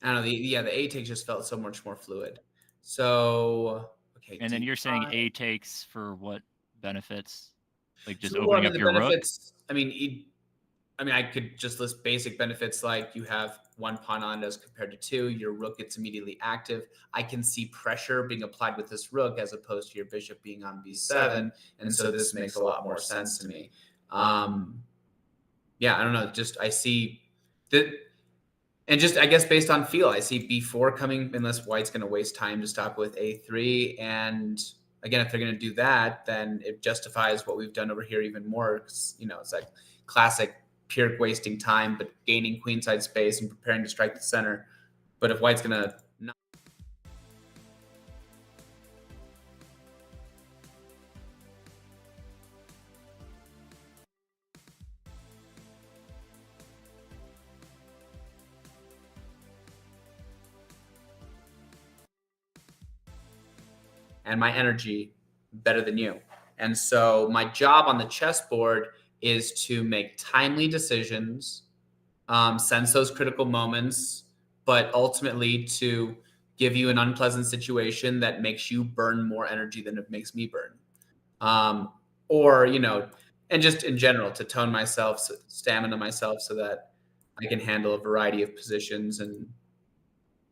I don't know. The A take just felt so much more fluid. So okay, And then you're saying D5. A takes for what benefits? Like just So well, I opening mean up the your rook? benefits. I mean, I could just list basic benefits like you have one pawn on as compared to two. Your rook gets immediately active. I can see pressure being applied with this rook as opposed to your bishop being on b7, and so this makes a lot more sense to me. Yeah, I don't know. Just I see that, and just I guess based on feel, I see b4 coming unless White's going to waste time to stop with a3, and again, if they're going to do that, then it justifies what we've done over here even more. Because it's like classic Pyrrhic wasting time, but gaining queenside space and preparing to strike the center. But if White's going to not. And my energy better than you. And so my job on the chessboard is to make timely decisions, sense those critical moments, but ultimately to give you an unpleasant situation that makes you burn more energy than it makes me burn. Or, and just in general to tone myself, stamina myself so that I can handle a variety of positions and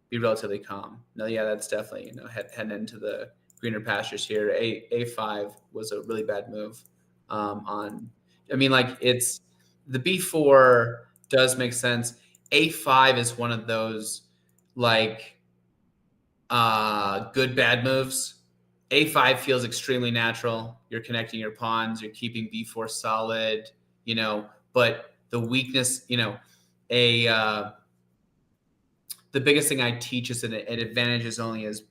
be relatively calm. No, yeah, that's definitely, heading into the greener pastures here. A5 was a really bad move. I mean, like it's the B4 does make sense. A5 is one of those like good bad moves. A5 feels extremely natural. You're connecting your pawns, you're keeping B4 solid, but the weakness, a the biggest thing I teach is that an advantage is only as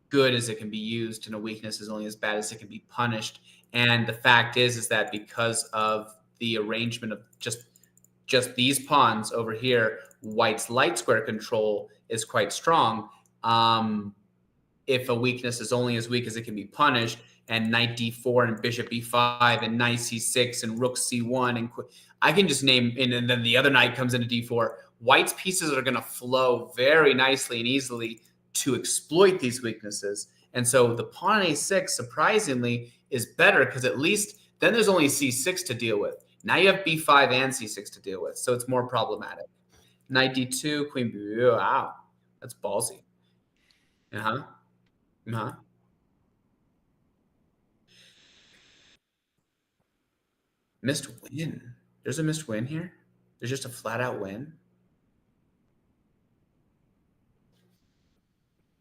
good as it can be used, and a weakness is only as bad as it can be punished. And the fact is that because of the arrangement of just these pawns over here, White's light square control is quite strong. If a weakness is only as weak as it can be punished, and knight d4 and bishop b5 and knight c6 and rook c1 and I can just name, and then the other knight comes into d4. White's pieces are going to flow very nicely and easily to exploit these weaknesses. And so the pawn on a6, surprisingly, is better because at least then there's only c6 to deal with. Now you have b5 and c6 to deal with, so it's more problematic. Knight d2, queen b. Wow, that's ballsy. Uh-huh. Uh-huh. Missed win. There's a missed win here? There's just a flat out win?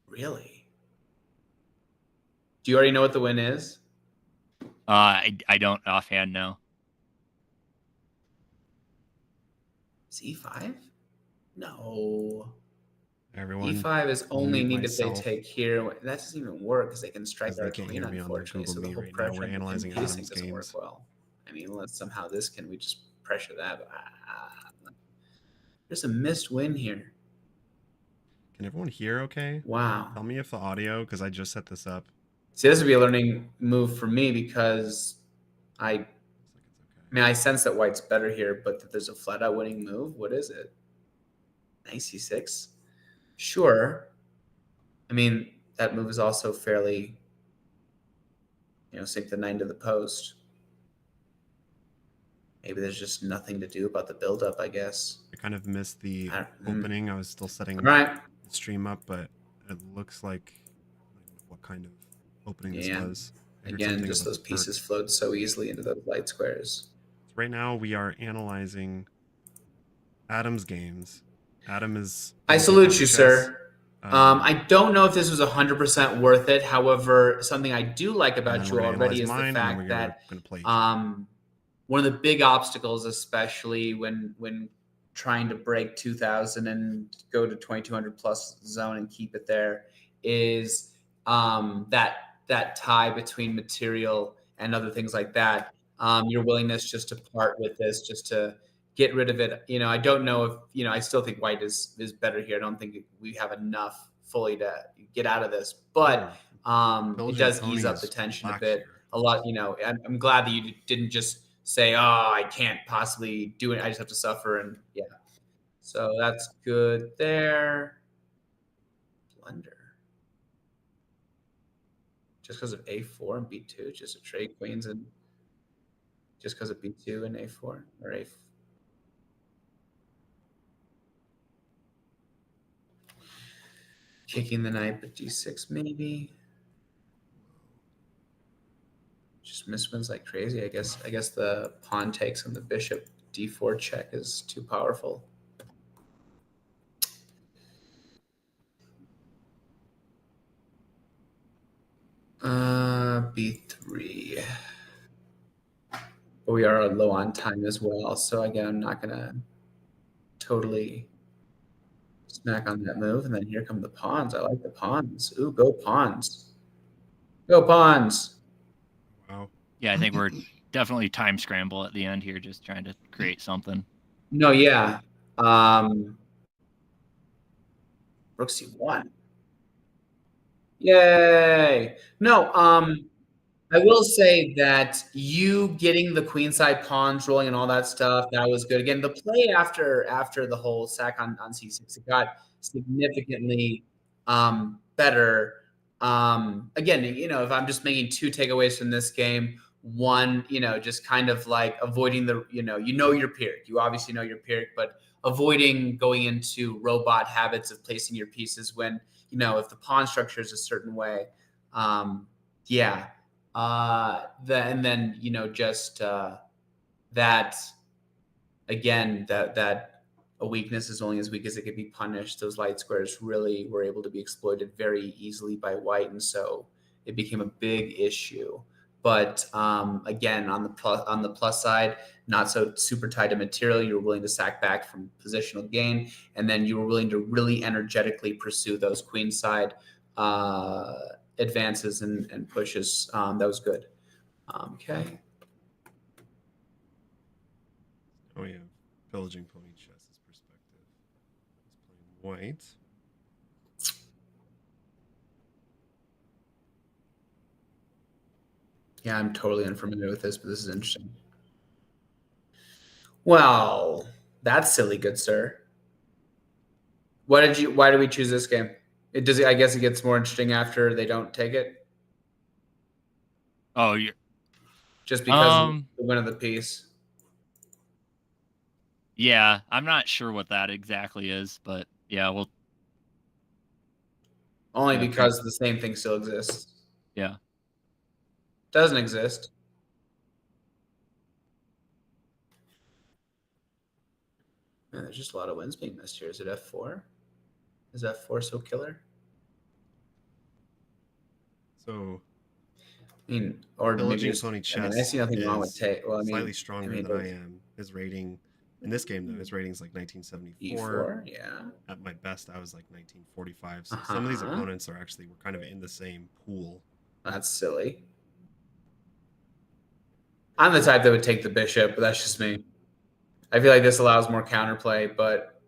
Really? Do you already know what the win is? I don't offhand know. C5? No. Everyone, E5 is I'll only mute need if they myself take here. That doesn't even work because they can strike because they our can't queen, hear me on their unfortunately. Google So the Meet whole right now. pressure We're and analyzing pacing Adam's doesn't work games. well. I mean, unless somehow this can we just pressure that? There's a missed win here. Can everyone hear okay? Wow. Tell me if the audio, because I just set this up. See, this would be a learning move for me because I mean, I sense that White's better here, but that there's a flat out winning move. What is it? Knight c6? Sure. I mean, that move is also fairly, sink the knight into the post. Maybe there's just nothing to do about the buildup, I guess. I kind of missed the opening. I was still setting the stream up, but it looks like what kind of opening this was. Again, just those pieces flowed so easily into those light squares. So right now we are analyzing Adam's games. Adam is. I salute you, sir. I don't know if this was 100% worth it. However, something I do like about you already is the fact that one of the big obstacles, especially when trying to break 2000 and go to 2200 plus zone and keep it there, is that tie between material and other things like that. Your willingness just to part with this, just to get rid of it. I don't know if, I still think White is better here. I don't think we have enough fully to get out of this, but it does ease up the tension a bit. A lot, I'm glad that you didn't just say, oh, I can't possibly do it. I just have to suffer. And yeah, so that's good there. blunder? Just because of a4 and b2, just to trade queens and just because of b2 and a4 or a. Kicking the knight, but d6 maybe. Just miswins like crazy. I guess the pawn takes on the bishop d4 check is too powerful. B3. But we are low on time as well, so again, I'm not gonna totally smack on that move. And then here come the pawns. I like the pawns. Ooh, go pawns. Go pawns. Wow. Yeah, I think we're definitely time scramble at the end here, just trying to create something. No, yeah. Rook c1. Yay. No, I will say that you getting the queenside pawns rolling and all that stuff, that was good. Again, the play after the whole sack on c6, it got significantly better. Again, if I'm just making two takeaways from this game, one, just kind of like avoiding the, your Pyrrhic. You obviously know your Pyrrhic, but avoiding going into robot habits of placing your pieces when, if the pawn structure is a certain way. Yeah. And then just that again, that a weakness is only as weak as it can be punished. Those light squares really were able to be exploited very easily by white, and so it became a big issue. But again, on the plus side, not so super tied to material. You were willing to sack back from positional gain, and then you were willing to really energetically pursue those queenside advances and pushes. That was good. Okay. Oh yeah, pillaging pony chess's perspective. He's playing white. Yeah, I'm totally unfamiliar with this, but this is interesting. Well, that's silly, good sir. Why did we choose this game? I guess it gets more interesting after they don't take it. Oh, you're Just because of the win of the piece. Yeah, I'm not sure what that exactly is, but yeah, well, Only yeah, because the same thing still exists. yeah. Doesn't exist. Man, there's just a lot of wins being missed here. Is it f4? Is f4 so killer? So I mean, or maybe pillaging just, pony I chess mean, I see nothing wrong with is take. Well, I mean, slightly stronger than I am. His rating in this game though, his rating's like 1974. e4, yeah. At my best, I was like 1945. So some of these opponents are actually we're kind of in the same pool. That's silly. I'm the type that would take the bishop, but that's just me. I feel like this allows more counterplay, but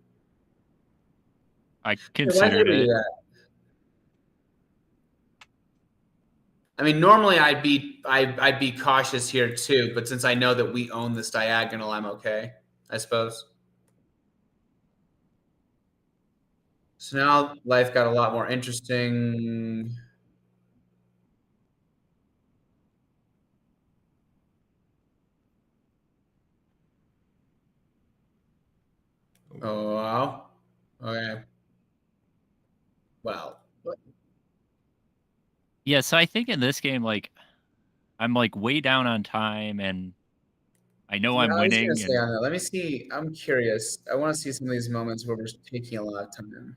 I considered it. I mean, normally I'd be cautious here too, but since I know that we own this diagonal, I'm okay, I suppose. So now life got a lot more interesting. Oh wow. Okay. Well. Yeah, so I think in this game, like, I'm like way down on time, and I know Yeah, I'm I was gonna winning, say and on that. Let me see. I'm curious. I want to see some of these moments where we're taking a lot of time.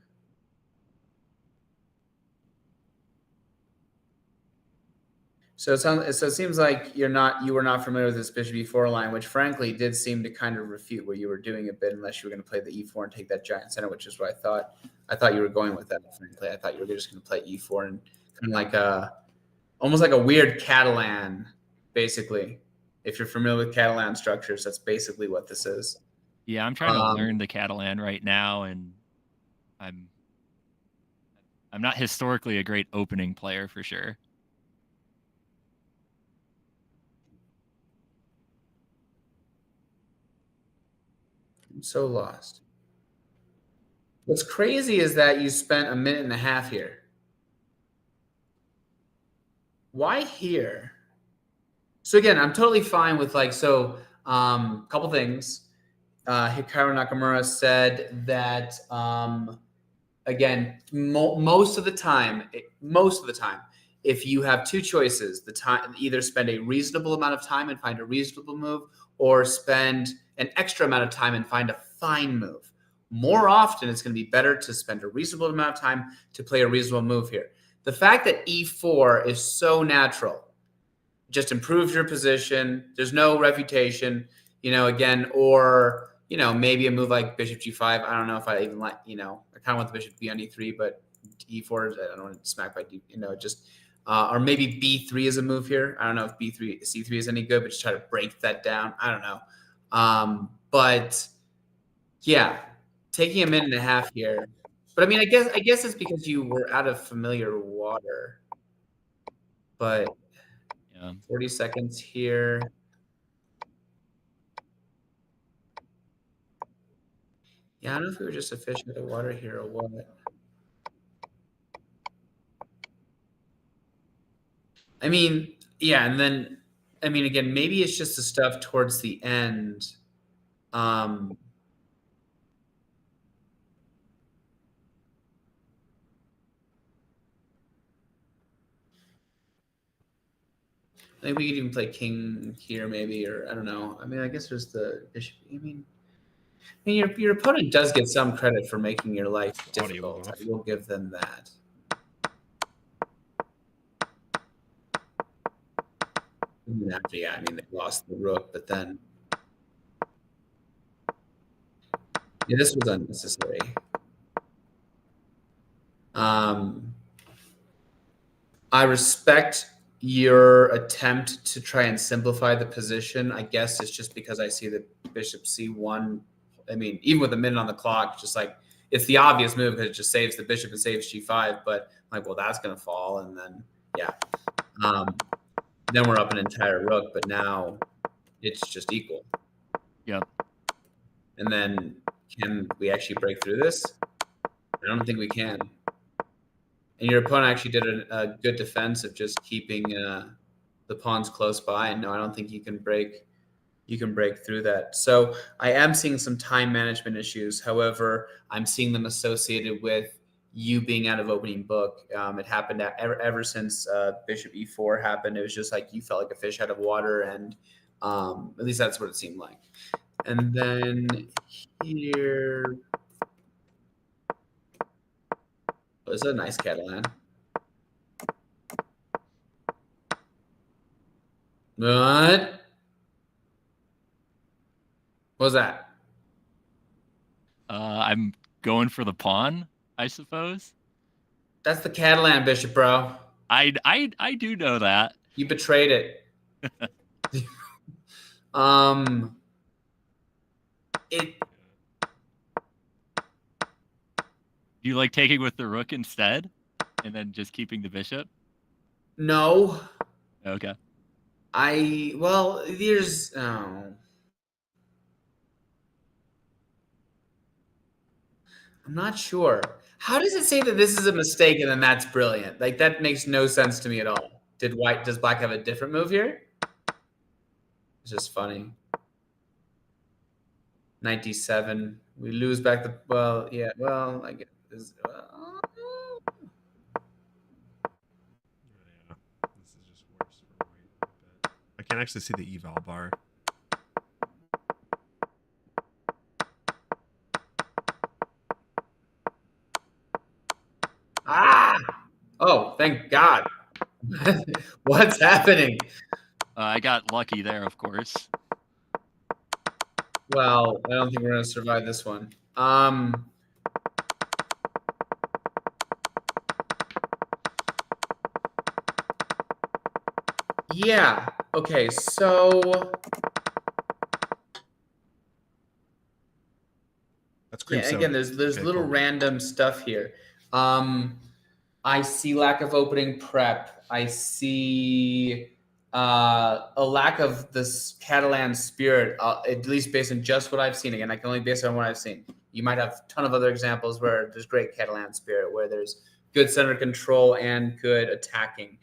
So it seems like you were not familiar with this bishop e4 line, which frankly did seem to kind of refute what you were doing a bit, unless you were going to play the e4 and take that giant center, which is what I thought. I thought you were going with that. Frankly, I thought you were just going to play e4 and kind of like almost like a weird Catalan, basically. If you're familiar with Catalan structures, that's basically what this is. yeah, I'm trying to learn the Catalan right now, and I'm not historically a great opening player for sure. I'm so lost. What's crazy is that you spent a minute and a half here. Why here? So again, I'm totally fine with like, so couple things. Hikaru Nakamura said that again, most of the time, if you have two choices, the time either spend a reasonable amount of time and find a reasonable move, or spend an extra amount of time and find a fine move. More often, it's going to be better to spend a reasonable amount of time to play a reasonable move here. The fact that e4 is so natural just improves your position. There's no refutation, again, or, maybe a move like bishop g5. I don't know if I even like, I kind of want the bishop to be on e3, but e4, I don't want to smack by d, just, or maybe b3 is a move here. I don't know if c3 is any good, but just try to break that down. I don't know. But yeah, taking a minute and a half here. But I mean, I guess it's because you were out of familiar water. But 40 seconds here. Yeah, I don't know if we were just a fish out of water here or what. I mean, yeah, and then, I mean, again, maybe it's just the stuff towards the end. I think we could even play king here, maybe, or I don't know. I mean, I guess there's the bishop. I mean, your opponent does get some credit for making your life difficult. I will give them that. Yeah, I mean, they lost the rook, but then this was unnecessary. I respect your attempt to try and simplify the position. I guess it's just because I see the bishop c1. I mean, even with a minute on the clock, just like it's the obvious move because it just saves the bishop and saves g5. But I'm like, well, that's going to fall. And then, yeah. Then we're up an entire rook, but now it's just equal. Yep. And then can we actually break through this? I don't think we can. And your opponent actually did a good defense of just keeping the pawns close by. And no, I don't think you can break through that. So I am seeing some time management issues. However, I'm seeing them associated with you being out of opening book. It happened ever since bishop e4 happened. It was just like you felt like a fish out of water, and at least that's what it seemed like. And then here, oh, this is a nice Catalan. What was that? I'm going for the pawn, I suppose. That's the Catalan bishop, bro. I do know that. You betrayed it. You like taking with the rook instead, and then just keeping the bishop? No. Okay. There's I'm not sure. How does it say that this is a mistake and then that's brilliant? Like, that makes no sense to me at all. Does black have a different move here? It's just funny. 97. We lose back the, I guess. Yeah, this is just worse for white a bit. I can't actually see the eval bar. Ah! Oh, thank God. What's happening? I got lucky there, of course. Well, I don't think we're going to survive this one. Yeah. Okay, so that's cream soda. Again, there's little random stuff here. I see lack of opening prep. I see a lack of this Catalan spirit, at least based on just what I've seen. Again, I can only base it on what I've seen. you might have a ton of other examples where there's great Catalan spirit, where there's good center control and good attacking.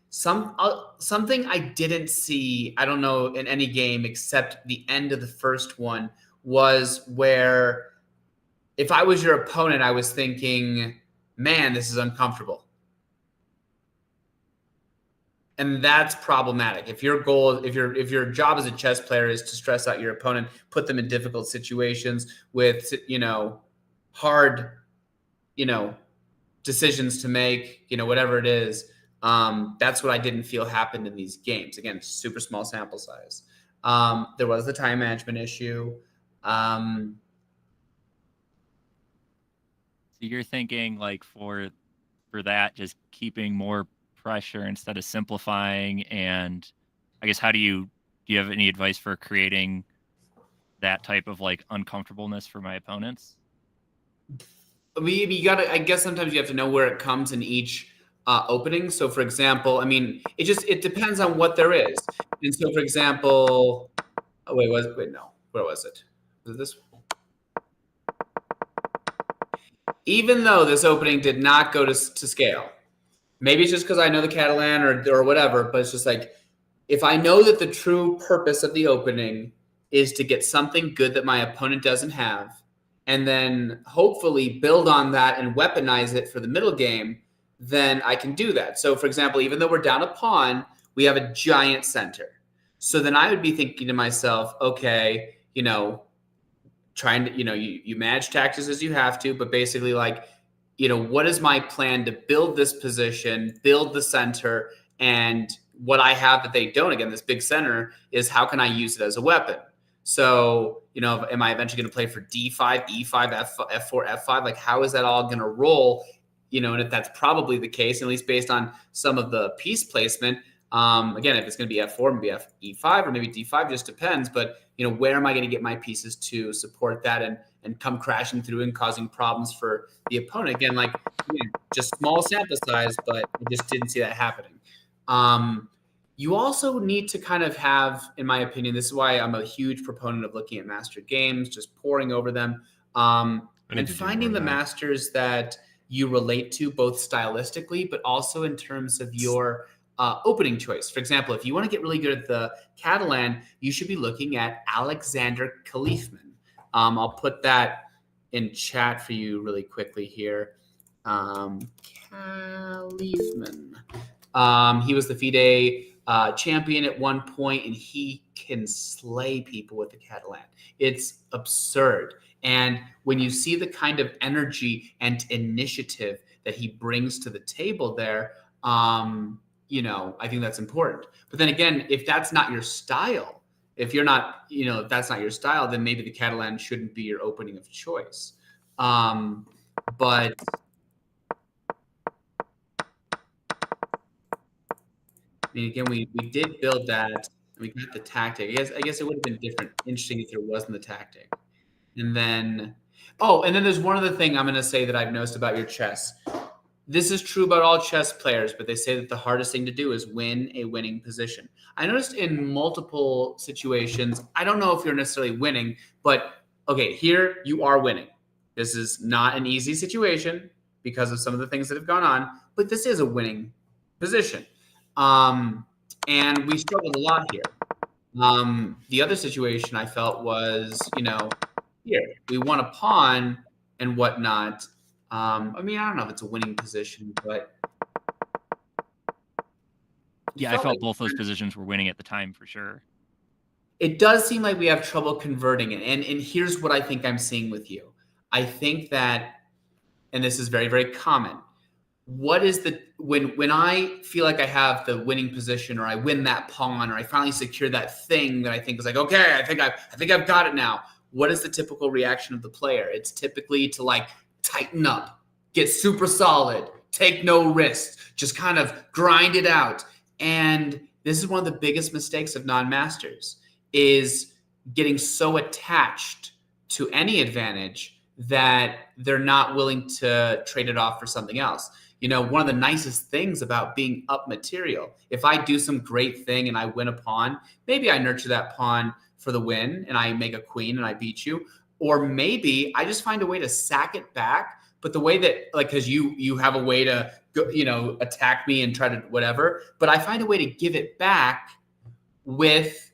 Something I didn't see, I don't know, in any game except the end of the first one, was where if I was your opponent, I was thinking, man, this is uncomfortable. And that's problematic. If your goal, if your job as a chess player is to stress out your opponent, put them in difficult situations with, hard, decisions to make, whatever it is, that's what I didn't feel happened in these games. Again, super small sample size. There was the time management issue. So you're thinking like for that, just keeping more pressure instead of simplifying. And I guess do you have any advice for creating that type of like uncomfortableness for my opponents? You gotta, I guess sometimes you have to know where it comes in each opening. So for example, it depends on what there is. And so for example, where was it? Was it this? Even though this opening did not go to scale, maybe it's just because I know the Catalan or whatever, but it's just like, if I know that the true purpose of the opening is to get something good that my opponent doesn't have, and then hopefully build on that and weaponize it for the middle game, then I can do that. So for example, even though we're down a pawn, we have a giant center. So then I would be thinking to myself, okay, trying to, you manage taxes as you have to, but basically like, what is my plan to build this position, build the center, and what I have that they don't, again, this big center, is how can I use it as a weapon? So, am I eventually going to play for D5, E5, F4, F5? Like, how is that all going to roll? And if that's probably the case, at least based on some of the piece placement, again, if it's going to be F4, maybe E5, or maybe D5, just depends. But, where am I going to get my pieces to support that and come crashing through and causing problems for the opponent? Again, just small sample size, but I just didn't see that happening. You also need to kind of have, in my opinion, this is why I'm a huge proponent of looking at master games, just poring over them, and finding the masters that you relate to both stylistically, but also in terms of your opening choice. For example, if you want to get really good at the Catalan, you should be looking at Alexander Khalifman. I'll put that in chat for you really quickly here. Khalifman. He was the FIDE champion at one point, and he can slay people with the Catalan. It's absurd. And when you see the kind of energy and initiative that he brings to the table there, I think that's important. But then again, if that's not your style, if that's not your style, then maybe the Catalan shouldn't be your opening of choice. But again, we did build that. We got the tactic. I guess it would have been interesting if there wasn't the tactic. And then there's one other thing I'm going to say that I've noticed about your chess. This is true about all chess players, but they say that the hardest thing to do is win a winning position. I noticed in multiple situations, I don't know if you're necessarily winning, but okay, here you are winning. This is not an easy situation because of some of the things that have gone on, but this is a winning position. And we struggled a lot here. The other situation I felt was, here we won a pawn and whatnot. I don't know if it's a winning position, but yeah, I felt both those positions were winning at the time for sure. It does seem like we have trouble converting it. And here's what I think I'm seeing with you. I think that, and this is very, very common, when I feel like I have the winning position, or I win that pawn, or I finally secure that thing that I think is like, okay, I think I've got it now. What is the typical reaction of the player? It's typically to like tighten up, get super solid, take no risks, just kind of grind it out. And this is one of the biggest mistakes of non-masters, is getting so attached to any advantage that they're not willing to trade it off for something else. One of the nicest things about being up material, if I do some great thing and I win a pawn, maybe I nurture that pawn for the win and I make a queen and I beat you. or maybe I just find a way to sack it back. But the way that, like, because you have a way to go, attack me and try to whatever, but I find a way to give it back with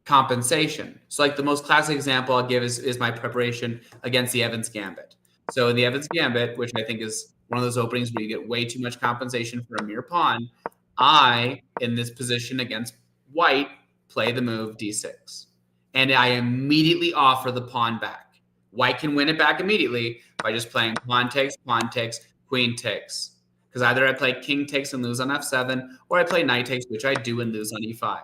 compensation. So like the most classic example I'll give is my preparation against the Evans Gambit. So in the Evans Gambit, which I think is one of those openings where you get way too much compensation for a mere pawn, I, in this position against white, play the move d6. And I immediately offer the pawn back. White can win it back immediately by just playing pawn takes, queen takes. Because either I play king takes and lose on f7, or I play knight takes, which I do and lose on e5.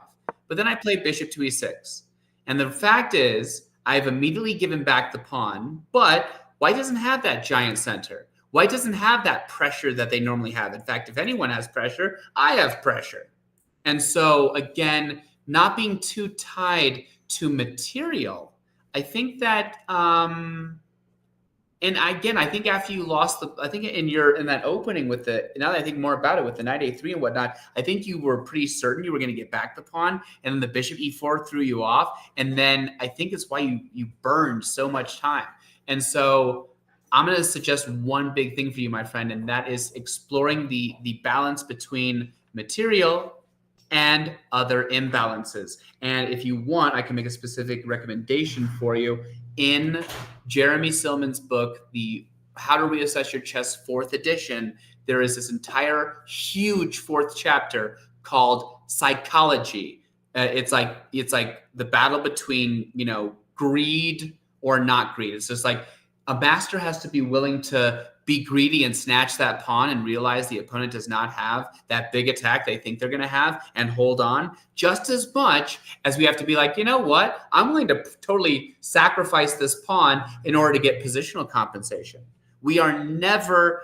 But then I play bishop to e6. And the fact is, I've immediately given back the pawn, but white doesn't have that giant center. White doesn't have that pressure that they normally have. In fact, if anyone has pressure, I have pressure. And so, again, not being too tied to material, I think that, and again, I think after you lost I think in that opening with now that I think more about it with the knight a3 and whatnot, I think you were pretty certain you were going to get back the pawn, and then the bishop e4 threw you off. And then I think it's why you burned so much time. And so I'm going to suggest one big thing for you, my friend, and that is exploring the balance between material and other imbalances. And if you want, I can make a specific recommendation for you. In Jeremy Silman's book, the How to Reassess Your Chess 4th edition, there is this entire huge 4th chapter called Psychology. It's like the battle between, greed or not greed. It's just like a master has to be willing to be greedy and snatch that pawn and realize the opponent does not have that big attack they think they're going to have and hold on, just as much as we have to be like, you know what? I'm willing to totally sacrifice this pawn in order to get positional compensation. We are never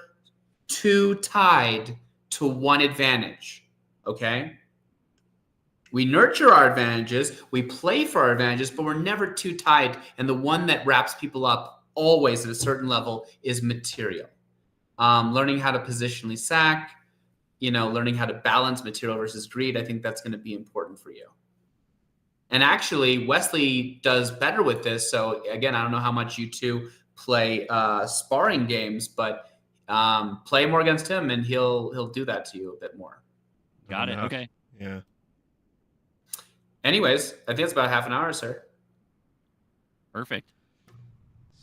too tied to one advantage, okay? We nurture our advantages, we play for our advantages, but we're never too tied. And the one that wraps people up always at a certain level is material. Learning how to positionally sack, learning how to balance material versus greed, I think that's going to be important for you. And actually, Wesley does better with this. So again, I don't know how much you two play sparring games, but play more against him and he'll do that to you a bit more. Got it. Okay. Yeah. Anyways, I think it's about half an hour, sir. Perfect.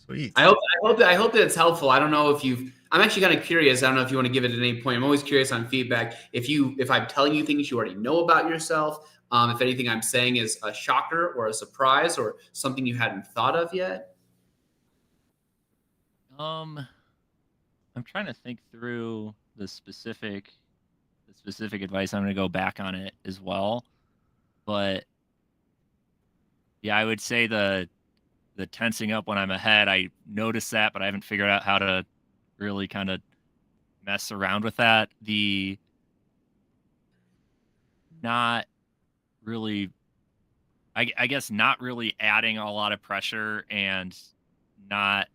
Sweet. I hope that it's helpful. I don't know if I'm actually kind of curious. I don't know if you want to give it at any point. I'm always curious on feedback. If I'm telling you things you already know about yourself, if anything I'm saying is a shocker or a surprise or something you hadn't thought of yet. I'm trying to think through the specific advice. I'm going to go back on it as well. But yeah, I would say the tensing up when I'm ahead, I notice that, but I haven't figured out how to really kind of mess around with that. The not really, I guess not really adding a lot of pressure and not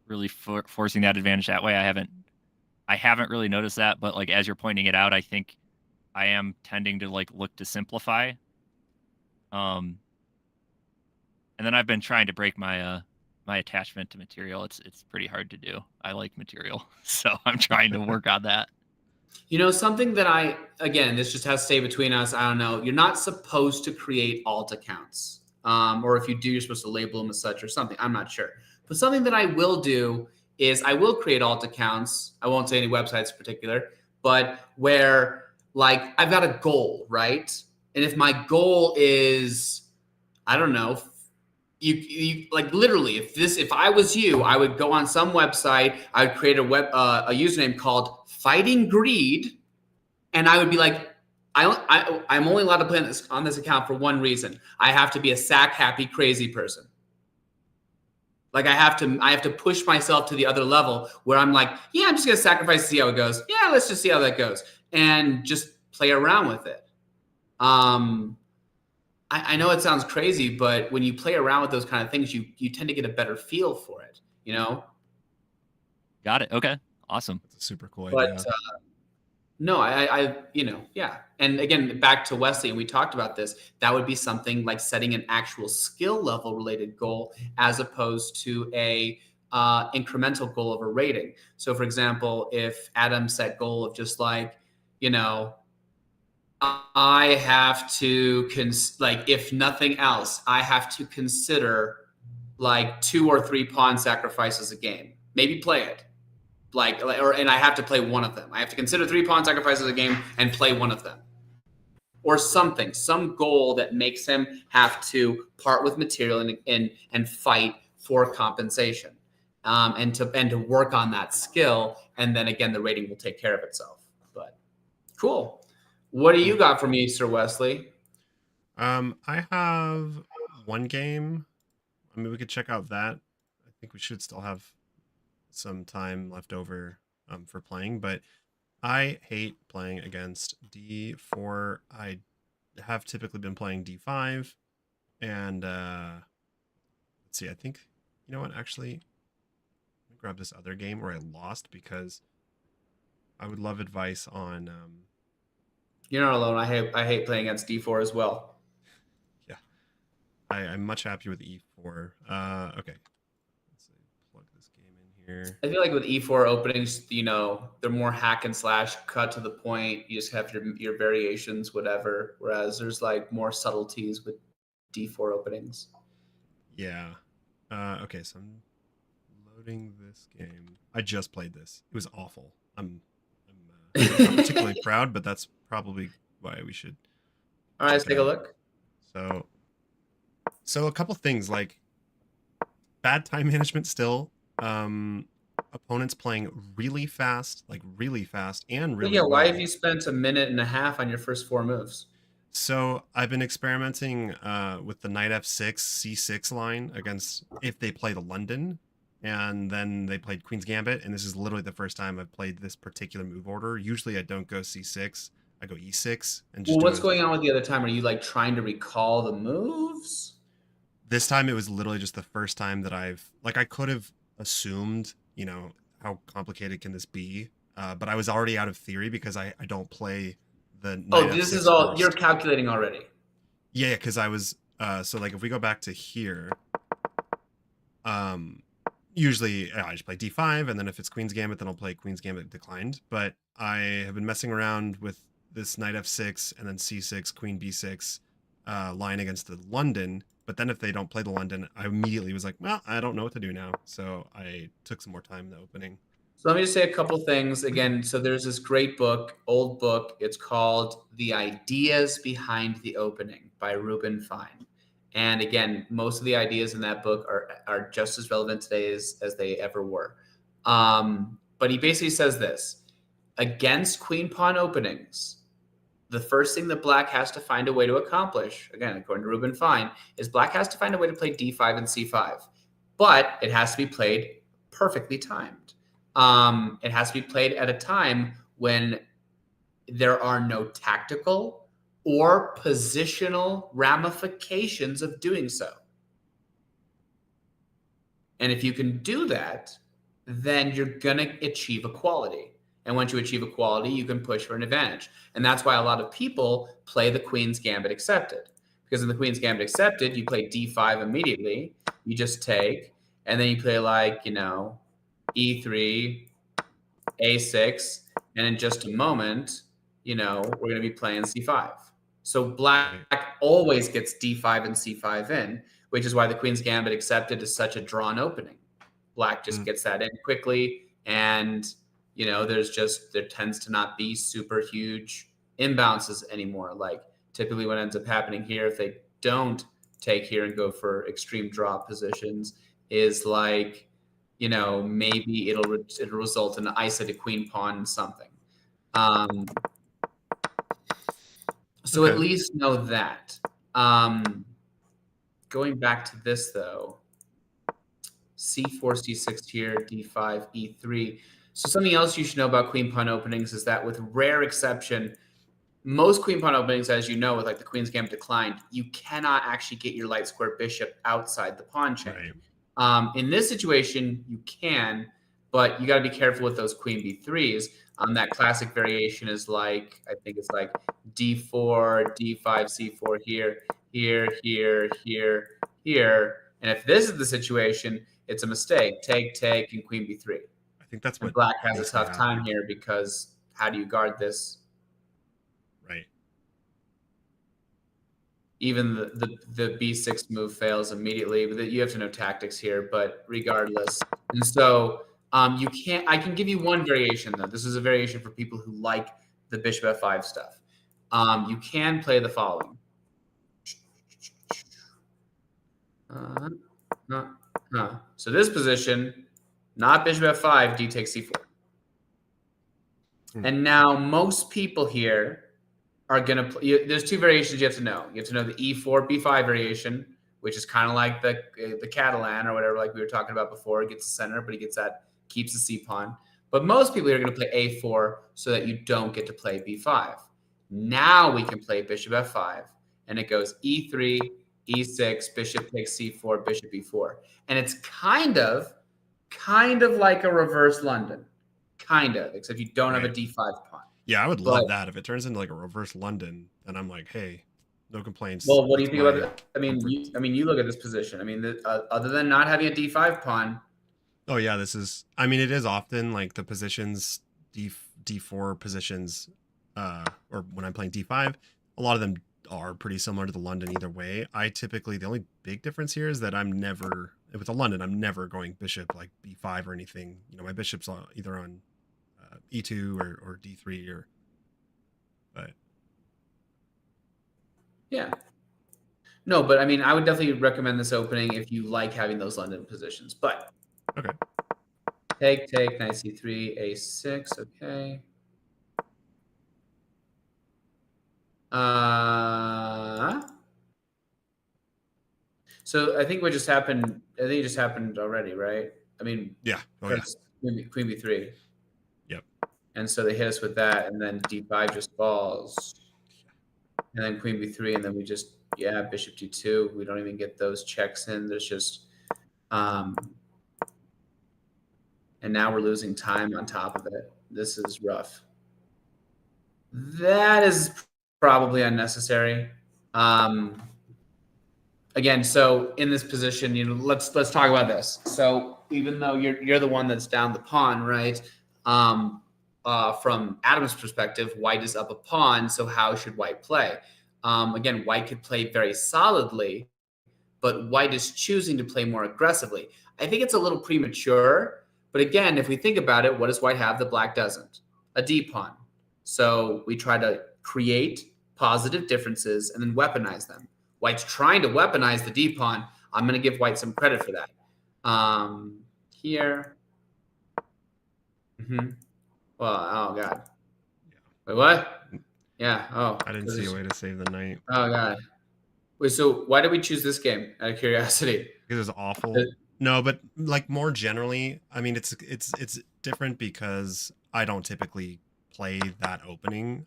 really forcing that advantage that way. I haven't really noticed that, but like as you're pointing it out, I think I am tending to like look to simplify. And then I've been trying to break my my attachment to material. It's pretty hard to do. I like material, so I'm trying to work on that. Something that this just has to stay between us. I don't know. You're not supposed to create alt accounts, or if you do, you're supposed to label them as such or something. I'm not sure. But something that I will do is I will create alt accounts. I won't say any websites in particular, but where like I've got a goal, right? And if my goal is, I don't know, you like literally, if I was you, I would go on some website, I would create a username called Fighting Greed, and I would be like, I'm only allowed to play on this account for one reason. I have to be a sack happy crazy person. Like I have to push myself to the other level where I'm like, yeah, I'm just gonna sacrifice to see how it goes. Yeah, let's just see how that goes, and just play around with it. I know it sounds crazy, but when you play around with those kind of things, you tend to get a better feel for it, Got it. Okay. Awesome. That's a super cool idea. But No, yeah. And again, back to Wesley, and we talked about this. That would be something like setting an actual skill level related goal as opposed to a incremental goal of a rating. So, for example, if Adam set goal of just like, you know, I have to like, if nothing else, I have to consider like 2 or 3 pawn sacrifices a game. Maybe play it and I have to play one of them. I have to consider 3 pawn sacrifices a game and play one of them, or something, some goal that makes him have to part with material and fight for compensation, and to work on that skill, and then again the rating will take care of itself. But cool. What do you got for me, Sir Wesley? I have one game. I mean, we could check out that. I think we should still have some time left over for playing, but I hate playing against D4. I have typically been playing D5, and let's see. I think, you know what? Actually, let me grab this other game where I lost, because I would love advice on. You're not alone. I hate playing against D4 as well. Yeah, I'm much happier with E4. Okay, let's see, plug this game in here. I feel like with E4 openings, they're more hack and slash, cut to the point. You just have your variations, whatever. Whereas there's like more subtleties with D4 openings. Yeah. Okay, so I'm loading this game. I just played this. It was awful. I'm not particularly proud, but that's probably why we should. All right, let's take a look. So a couple things, like bad time management still. Opponents playing really fast, and really Why well. have you spent a minute and a half on your first 4 moves? So I've been experimenting with the knight f6, c6 line against if they play the London, and then they played Queen's Gambit, and this is literally the first time I've played this particular move order. Usually I don't go c6, I go e6. And just what's going on with the other time? Are you like trying to recall the moves? This time it was literally just the first time that I could have assumed, how complicated can this be? But I was already out of theory because I don't play the knight this f6 is all first. You're calculating already. Yeah, because I was so like if we go back to here, usually I just play d5, and then if it's Queen's Gambit, then I'll play Queen's Gambit declined. But I have been messing around with this knight f6 and then c6, Queen b6 line against the London. But then if they don't play the London, I immediately was like, well, I don't know what to do now. So I took some more time in the opening. So let me just say a couple things again. So there's this great book, old book. It's called The Ideas Behind the Opening by Reuben Fine. And again, most of the ideas in that book are just as relevant today as they ever were. But he basically says this: against queen pawn openings, the first thing that black has to find a way to accomplish, again, according to Reuben Fine, is black has to find a way to play d5 and c5. But it has to be played perfectly timed. It has to be played at a time when there are no tactical or positional ramifications of doing so. And if you can do that, then you're going to achieve equality. And once you achieve equality, you can push for an advantage. And that's why a lot of people play the Queen's Gambit Accepted. Because in the Queen's Gambit Accepted, you play d5 immediately. You just take, and then you play like, e3, a6, and in just a moment, we're going to be playing c5. So black always gets d5 and c5 in, which is why the Queen's Gambit Accepted is such a drawn opening. Black just gets that in quickly, and there tends to not be super huge imbalances anymore. Like typically what ends up happening here, if they don't take here and go for extreme draw positions, is like, maybe it'll result in an isolated queen pawn something. So at least know that. Going back to this though, c4, c6 here, d5, e3. So something else you should know about queen pawn openings is that, with rare exception, most queen pawn openings, as you know, with like the Queen's Gambit declined, you cannot actually get your light square bishop outside the pawn chain. Right. In this situation, you can, but you got to be careful with those queen b3s. That classic variation is like, I think it's like d4, d5, c4 here, here, here, here, here. And if this is the situation, it's a mistake. Take, and queen b3. I think that's And what black has a makes me tough happy. time here because how do you guard this? Right. Even the b6 move fails immediately, but you have to know tactics here. But regardless, and so you can't. I can give you one variation though. This is a variation for people who like the bishop f5 stuff. You can play the following. So this position, not bishop f5, d takes c4. And now most people here are going to there's two variations you have to know. You have to know the e4 b5 variation, which is kind of like the Catalan or whatever, like we were talking about before. It gets the center, but he gets that, keeps the c pawn. But most people are going to play a4 so that you don't get to play b5. Now we can play bishop f5, and it goes e3, e6, bishop takes c4, bishop e4, and it's kind of like a reverse London, kind of, except you don't have a d5 pawn. Yeah, I would love that. If it turns into like a reverse London, then I'm like, hey, no complaints. Well, what do you think about that? I mean, you look at this position. I mean, other than not having a d5 pawn. Oh yeah, this is. I mean, it is often like the positions d4 positions, or when I'm playing d5, a lot of them are pretty similar to the London either way. I typically, the only big difference here is that I'm never, if it's a London, I'm never going bishop like b5 or anything. You know, my bishop's either on e2 or d3 or, but yeah, no, but I mean, I would definitely recommend this opening if you like having those London positions. But okay, take, knight c3, a6, okay. So I think what just happened, it just happened already, right? I mean, yeah, queen b3. Yep. And so they hit us with that, and then d5 just falls, and then queen b3, and then we just, yeah, bishop d2. We don't even get those checks in. There's just, and now we're losing time on top of it. This is rough. That is probably unnecessary. Again, so in this position, you know, let's talk about this. So even though you're the one that's down the pawn, right? From Adam's perspective, white is up a pawn. So how should white play? Again, white could play very solidly, but white is choosing to play more aggressively. I think it's a little premature. But again, if we think about it, what does white have that black doesn't? A d pawn. So we try to create positive differences and then weaponize them. White's trying to weaponize the d pawn. I'm going to give white some credit for that. Here. Well, oh god. Wait, what? Yeah. Oh, I didn't see a way to save the knight. Oh god. Wait, so why did we choose this game? Out of curiosity. Because it's awful. No, but like more generally, I mean, it's different because I don't typically play that opening.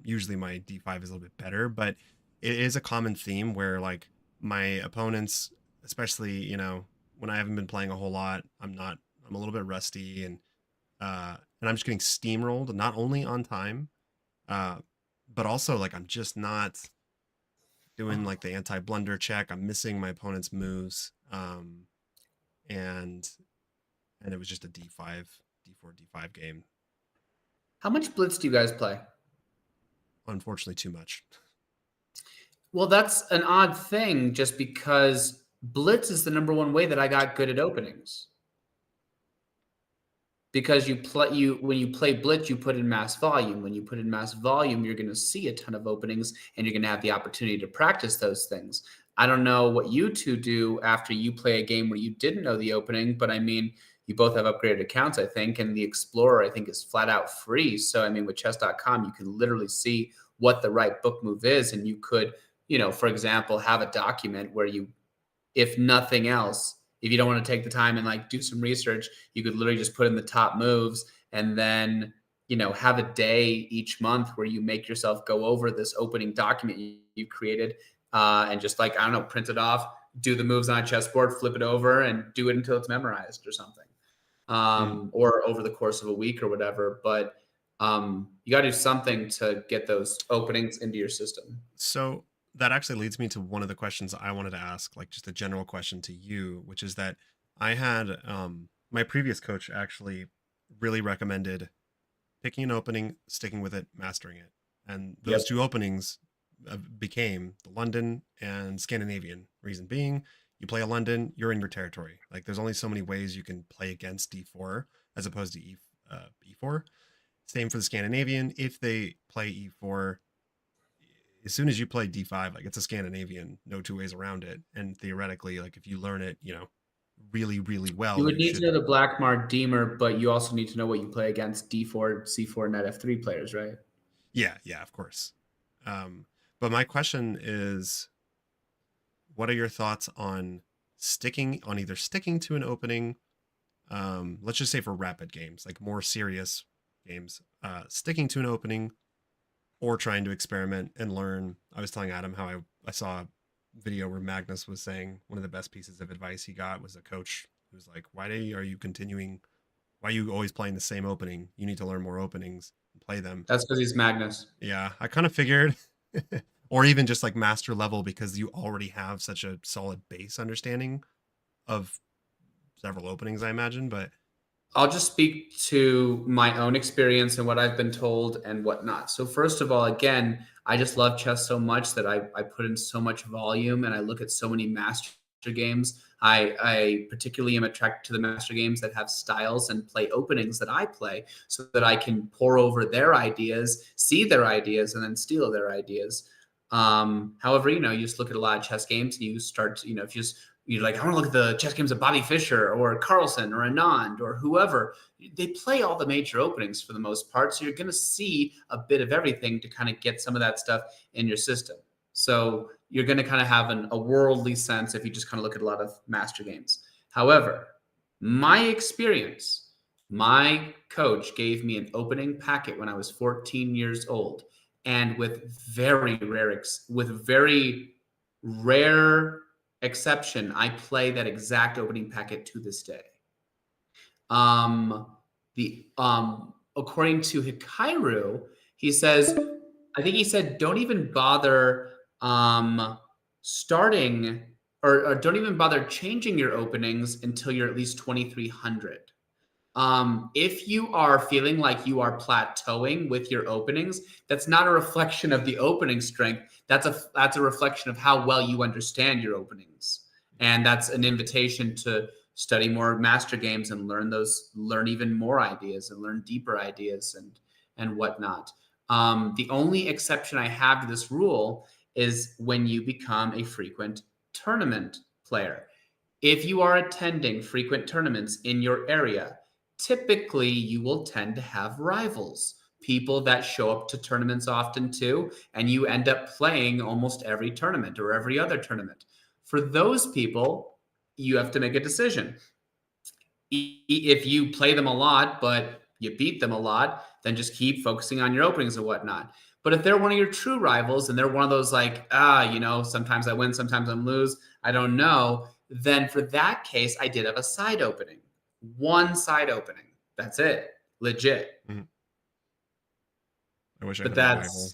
Usually my d5 is a little bit better, but it is a common theme where like my opponents, especially, you know, when I haven't been playing a whole lot, I'm a little bit rusty, and I'm just getting steamrolled, not only on time, but also like I'm just not doing like the anti-blunder check. I'm missing my opponent's moves. And it was just a d5, d4, d5 game. How much blitz do you guys play? Unfortunately, too much. Well, that's an odd thing, just because blitz is the #1 way that I got good at openings. Because when you play blitz, you put in mass volume. When you put in mass volume, you're going to see a ton of openings, and you're going to have the opportunity to practice those things. I don't know what you two do after you play a game where you didn't know the opening, but I mean, you both have upgraded accounts, I think, and the Explorer, I think, is flat out free. So, I mean, with chess.com, you can literally see what the right book move is, and you could, you know, for example, have a document where you, if nothing else, if you don't want to take the time and like do some research, you could literally just put in the top moves, and then, you know, have a day each month where you make yourself go over this opening document you created, and just like, I don't know, print it off, do the moves on a chessboard, flip it over, and do it until it's memorized or something, or over the course of a week or whatever. But You got to do something to get those openings into your system. So that actually leads me to one of the questions I wanted to ask, like just a general question to you, which is that I had my previous coach actually really recommended picking an opening, sticking with it, mastering it. And those Yep. two openings became the London and Scandinavian. Reason being, you play a London, you're in your territory. Like there's only so many ways you can play against D4 as opposed to E4. Same for the Scandinavian. If they play E4, as soon as you play D5, like it's a Scandinavian, no two ways around it. And theoretically, like if you learn it, really, really You well, would you need to should. know the Blackmar Deemer, but you also need to know what you play against D4, C4, Net F3 players, right? Yeah, of course. But my question is, what are your thoughts on either sticking to an opening, let's just say for rapid games, like more serious games, sticking to an opening or trying to experiment and learn. I was telling Adam how I saw a video where Magnus was saying one of the best pieces of advice he got was a coach who was like, are you continuing? Why are you always playing the same opening? You need to learn more openings and play them. That's because he's Magnus. Yeah, I kind of figured. Or even just like master level because you already have such a solid base understanding of several openings, I imagine. But I'll just speak to my own experience and what I've been told and whatnot. So, first of all, again, I just love chess so much that I put in so much volume and I look at so many master games. I particularly am attracted to the master games that have styles and play openings that I play so that I can pour over their ideas, see their ideas, and then steal their ideas. However, you just look at a lot of chess games and you start to, if you just you're like, I want to look at the chess games of Bobby Fischer or Carlsen or Anand or whoever. They play all the major openings for the most part. So you're going to see a bit of everything to kind of get some of that stuff in your system. So you're going to kind of have a worldly sense if you just kind of look at a lot of master games. However, my experience, my coach gave me an opening packet when I was 14 years old. And with very rare exception, I play that exact opening packet to this day. The According to Hikaru, he says, I think he said, don't even bother starting or don't even bother changing your openings until you're at least 2300. If you are feeling like you are plateauing with your openings, that's not a reflection of the opening strength. That's a reflection of how well you understand your openings, and that's an invitation to study more master games and learn even more ideas and learn deeper ideas and whatnot. The only exception I have to this rule is when you become a frequent tournament player. If you are attending frequent tournaments in your area, typically you will tend to have rivals, people that show up to tournaments often too, and you end up playing almost every tournament or every other tournament. For those people, you have to make a decision. If you play them a lot, but you beat them a lot, then just keep focusing on your openings and whatnot. But if they're one of your true rivals and they're one of those like, sometimes I win, sometimes I lose, I don't know, then for that case, I did have a side opening. One side opening. That's it. Legit. I wish I But had a rival.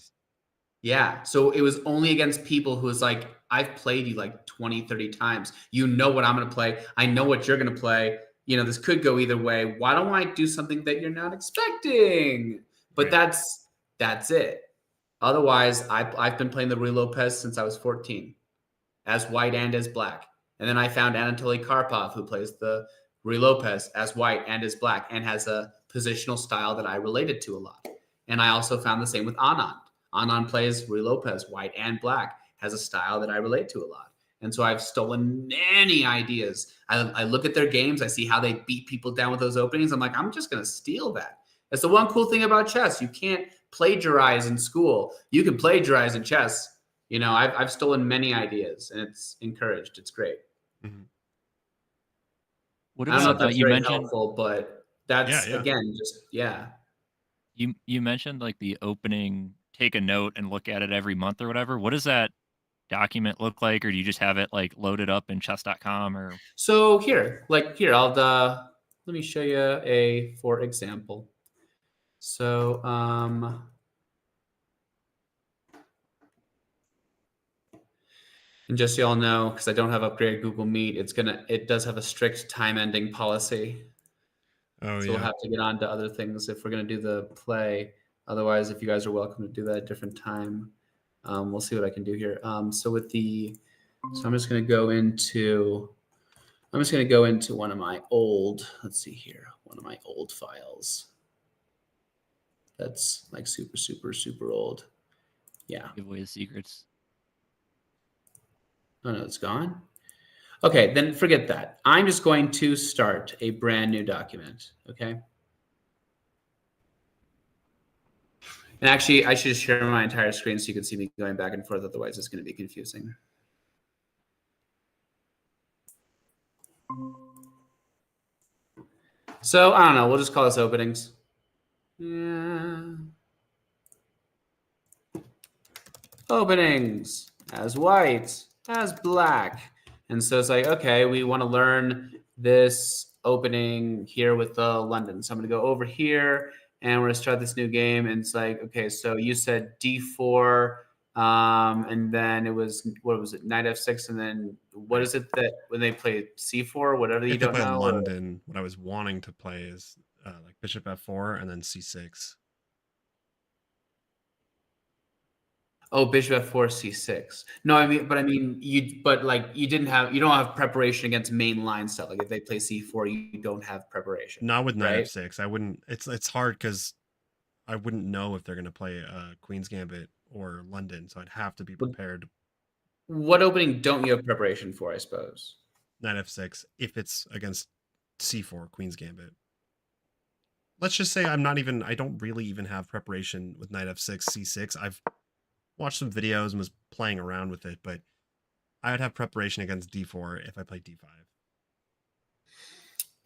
yeah. So it was only against people who was like, I've played you like 20, 30 times. You know what I'm going to play. I know what you're going to play. This could go either way. Why don't I do something that you're not expecting? But Right. that's it. Otherwise, I've been playing the Rui Lopez since I was 14, as white and as black. And then I found Anatoly Karpov, who plays the Rui Lopez as white and as black, and has a positional style that I related to a lot. And I also found the same with Anand. Anand plays Rui Lopez, white and black, has a style that I relate to a lot. And so I've stolen many ideas. I look at their games, I see how they beat people down with those openings. I'm like, I'm just going to steal that. That's the one cool thing about chess. You can't plagiarize in school. You can plagiarize in chess. I've stolen many ideas, and it's encouraged. It's great. Mm-hmm. What I don't know if about that's you very mentioned? helpful, but Yeah, that's yeah. again just yeah. You mentioned like the opening, take a note and look at it every month or whatever. What does that document look like, or do you just have it like loaded up in chess.com or? So here, I'll let me show you for example. So, and just so y'all know, because I don't have upgraded Google Meet, it does have a strict time ending policy. Oh So yeah. we'll have to get on to other things if we're going to do the play. Otherwise, if you guys are welcome to do that at a different time, we'll see what I can do here. So I'm just going to go into one of my old, let's see here, one of my old files. That's like super, super, super old. Yeah. Give away the secrets. Oh no, it's gone. Okay, then forget that. I'm just going to start a brand new document. Okay. And actually, I should just share my entire screen so you can see me going back and forth. Otherwise, it's going to be confusing. So I don't know. We'll just call this openings. Yeah. Openings as white, as black. And so it's like, okay, we want to learn this opening here with the London. So I'm going to go over here and we're going to start this new game. And it's like, okay, so you said D4, and then it was, what was it, knight F6, and then what is it that when they play C4, whatever you If they don't play know? London, what I was wanting to play is like bishop F4 and then C6. Oh, bishop F4, C6. No, I mean, you don't have preparation against mainline stuff. Like if they play C4, you don't have preparation. Not with knight right? F6. I wouldn't. It's hard because I wouldn't know if they're going to play Queen's Gambit or London, so I'd have to be prepared. What opening don't you have preparation for? I suppose Knight F6 if it's against C4 Queen's Gambit. Let's just say I don't really even have preparation with knight F6 C6. I've watched some videos and was playing around with it, but I would have preparation against D4 if I play D5.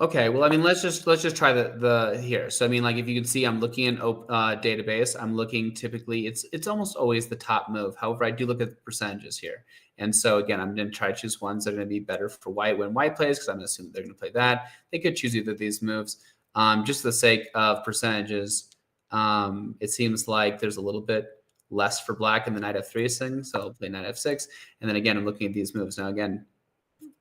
Okay, well, I mean, let's just try the here. So, I mean, like if you can see, I'm looking in database. I'm looking typically, it's almost always the top move. However, I do look at the percentages here, and so again, I'm going to try to choose ones that are going to be better for white when white plays, because I'm assuming they're going to play that. They could choose either of these moves, just for the sake of percentages. It seems like there's a little bit less for black in the knight F3 thing, so I'll play knight F6, and then again, I'm looking at these moves now. Again,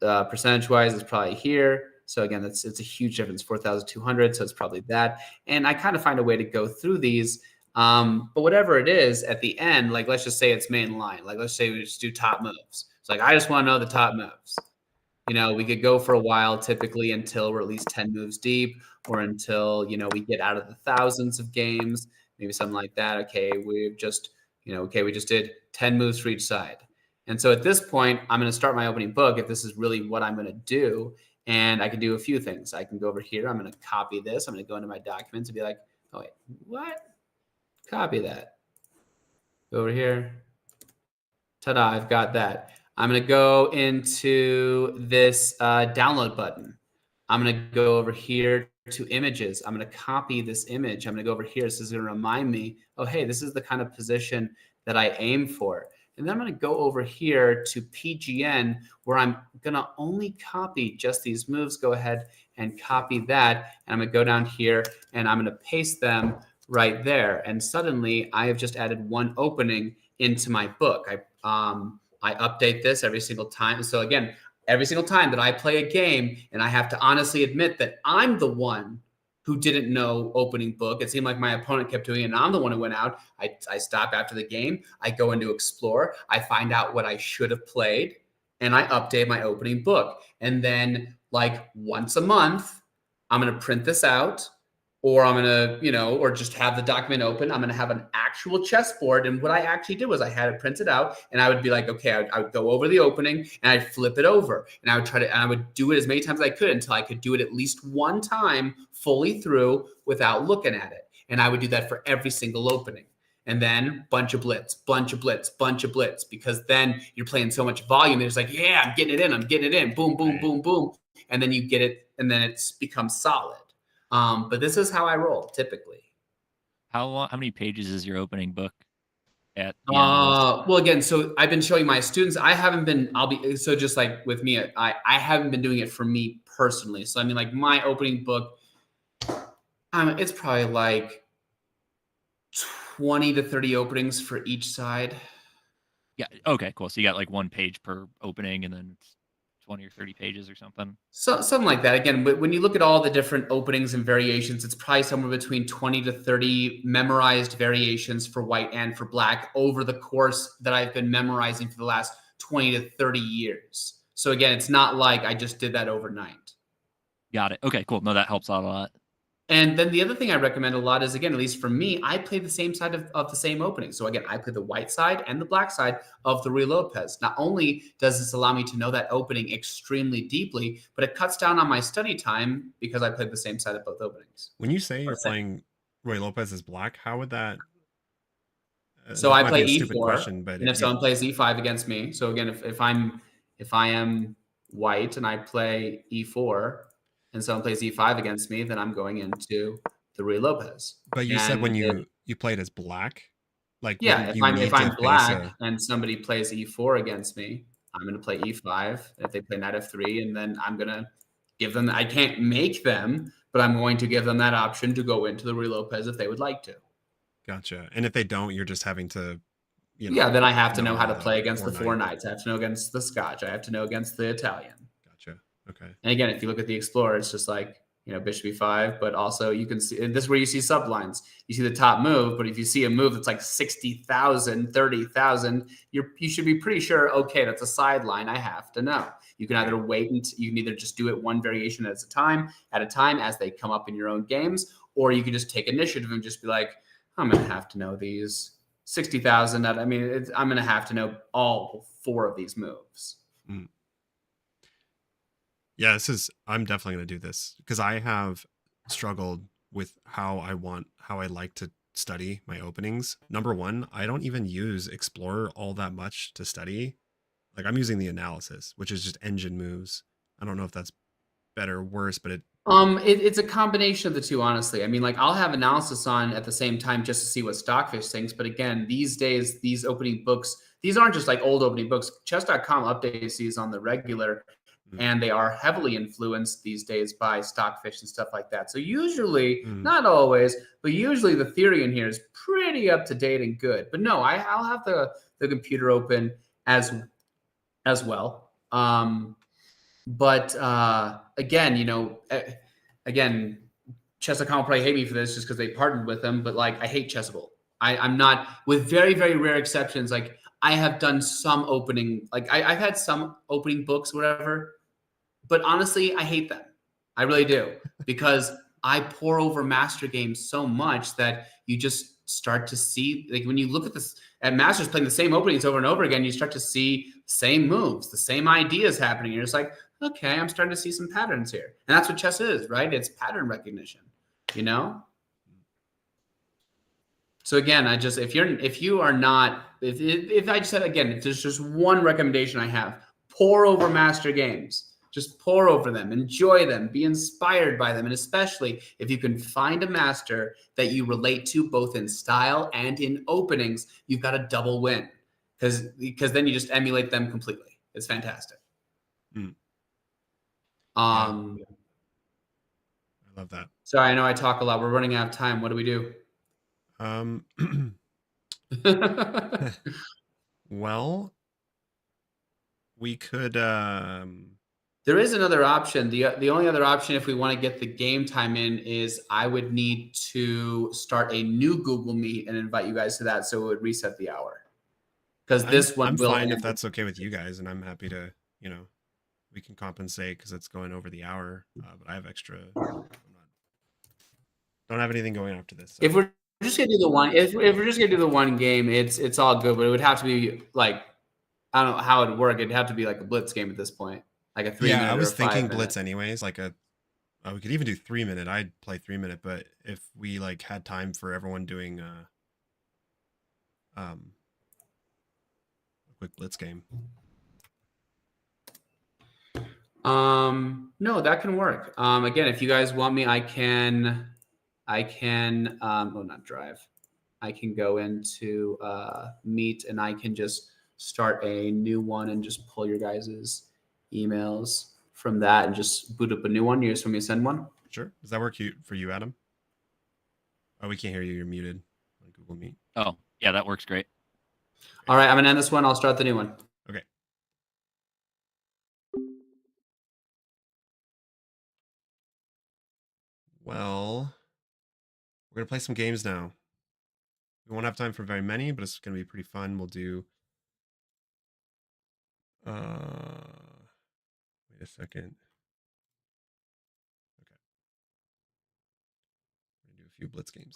percentage-wise, it's probably here. So again, it's a huge difference, 4,200. So it's probably that. And I kind of find a way to go through these. But whatever it is at the end, like let's just say it's main line. Like let's say we just do top moves. It's like, I just want to know the top moves. We could go for a while, typically until we're at least 10 moves deep, or until, we get out of the thousands of games, maybe something like that. Okay, we just did 10 moves for each side. And so at this point, I'm going to start my opening book if this is really what I'm going to do. And I can do a few things. I can go over here. I'm going to copy this. I'm going to go into my documents and be like, oh, wait, what? Copy that. Go over here. Ta-da, I've got that. I'm going to go into this download button. I'm going to go over here to images. I'm going to copy this image. I'm going to go over here. This is going to remind me, oh, hey, this is the kind of position that I aim for. And then I'm going to go over here to PGN, where I'm going to only copy just these moves. Go ahead and copy that. And I'm going to go down here and I'm going to paste them right there. And suddenly I have just added one opening into my book. I update this every single time. So again, every single time that I play a game, and I have to honestly admit that I'm the one who didn't know opening book. It seemed like my opponent kept doing it, and I'm the one who went out. I stop after the game. I go into explore. I find out what I should have played, and I update my opening book. And then, like once a month, I'm going to print this out, or I'm going to, or just have the document open. I'm going to have an actual chessboard. And what I actually did was I had it printed out, and I would be like, okay, I would go over the opening and I'd flip it over, and I would do it as many times as I could until I could do it at least one time fully through without looking at it. And I would do that for every single opening. And then bunch of blitz, because then you're playing so much volume. It's like, yeah, I'm getting it in, boom, boom, boom, boom. And then you get it, and then it's become solid. But this is how I roll typically. How many pages is your opening book at the end of this? Well, again, so I've been showing my students. I haven't been. So just like with me, I haven't been doing it for me personally. So I mean, like my opening book, it's probably like 20 to 30 openings for each side. Yeah. Okay. Cool. So you got like 1 page per opening, and then it's 20 or 30 pages or something. So something like that. Again, when you look at all the different openings and variations, it's probably somewhere between 20 to 30 memorized variations for white and for black over the course that I've been memorizing for the last 20 to 30 years. So again, it's not like I just did that overnight. Got it. Okay. Cool. No, that helps out a lot. And then the other thing I recommend a lot is, again, at least for me, I play the same side of the same opening. So again, I play the white side and the black side of the Ruy Lopez. Not only does this allow me to know that opening extremely deeply, but it cuts down on my study time because I played the same side of both openings. When you say you're playing Ruy Lopez as black, how would that? So this I might play be a stupid E4, question, but and if someone plays E5 against me, so again, if I am white and I play E4, and someone plays E5 against me, then I'm going into the Ruy Lopez. But you said And when you played as black, like yeah, wouldn't if you I'm need to face black and somebody plays E4 against me, I'm going to play E5. If they play Knight F3, and then I'm going to give them. I can't make them, but I'm going to give them that option to go into the Ruy Lopez if they would like to. Gotcha. And if they don't, you're just having to, yeah, then I have to know how all to play against the four knights. knights. I have to know against the Scotch. I have to know against the Italian. Gotcha. Okay. And again, if you look at the Explorer, it's just like, bishop e5, but also you can see, and this is where you see sublines. You see the top move, but if you see a move that's like 60,000, 30,000, you should be pretty sure, okay, that's a sideline I have to know. You can either wait and you can either just do it one variation at a time as they come up in your own games, or you can just take initiative and just be like, I'm going to have to know these 60,000. I'm going to have to know all 4 of these moves. Mm. Yeah, I'm definitely going to do this because I have struggled with how I like to study my openings. Number one, I don't even use Explorer all that much to study. Like I'm using the analysis, which is just engine moves. I don't know if that's better or worse, but it's a combination of the two, honestly. I mean, like I'll have analysis on at the same time just to see what Stockfish thinks. But again, these days, these opening books, these aren't just like old opening books. Chess.com updates these on the regular, and they are heavily influenced these days by Stockfish and stuff like that. So usually, not always, but usually the theory in here is pretty up to date and good. But no, I'll have the computer open as well. But again, again, Chess.com will probably hate me for this just because they partnered with them. But like, I hate Chessable. I'm not, with very, very rare exceptions. Like I have done some opening, like I've had some opening books, whatever. But honestly, I hate them. I really do, because I pour over master games so much that you just start to see, like when you look at this at masters playing the same openings over and over again, you start to see same moves, the same ideas happening. You're just like, okay, I'm starting to see some patterns here. And that's what chess is, right? It's pattern recognition, So again, if you are not, if I just said, again, if there's just one recommendation I have, pour over master games. Just pour over them, enjoy them, be inspired by them. And especially if you can find a master that you relate to both in style and in openings, you've got a double win, because then you just emulate them completely. It's fantastic. Yeah. I love that. Sorry, I know I talk a lot. We're running out of time. What do we do? Well, we could there is another option. The only other option, if we want to get the game time in, is I would need to start a new Google Meet and invite you guys to that, so it would reset the hour. Because this one I'm will fine if that's okay with you guys, and I'm happy to, we can compensate because it's going over the hour. But I have extra. Don't have anything going after this. So. If we're just gonna do the one, if we're just gonna do the one game, it's all good. But it would have to be like, I don't know how it'd work. It'd have to be like a blitz game at this point, like a 3 minute. Yeah, I was or thinking 5 minute. blitz anyways. Like we could even do 3 minute. I'd play 3 minute, but if we like had time for everyone doing a quick blitz game. No, that can work. Again, if you guys want me, I can not drive. I can go into Meet, and I can just start a new one and just pull your guys's emails from that and just boot up a new one. You just want me to send one? Sure. Does that work for you, Adam? Oh, we can't hear you. You're muted on Google Meet. Oh, yeah, that works great. All right, I'm gonna end this one. I'll start the new one. Okay. Well, we're gonna play some games now. We won't have time for very many, but it's gonna be pretty fun. We'll do. Wait a second. Okay. We're gonna do a few blitz games.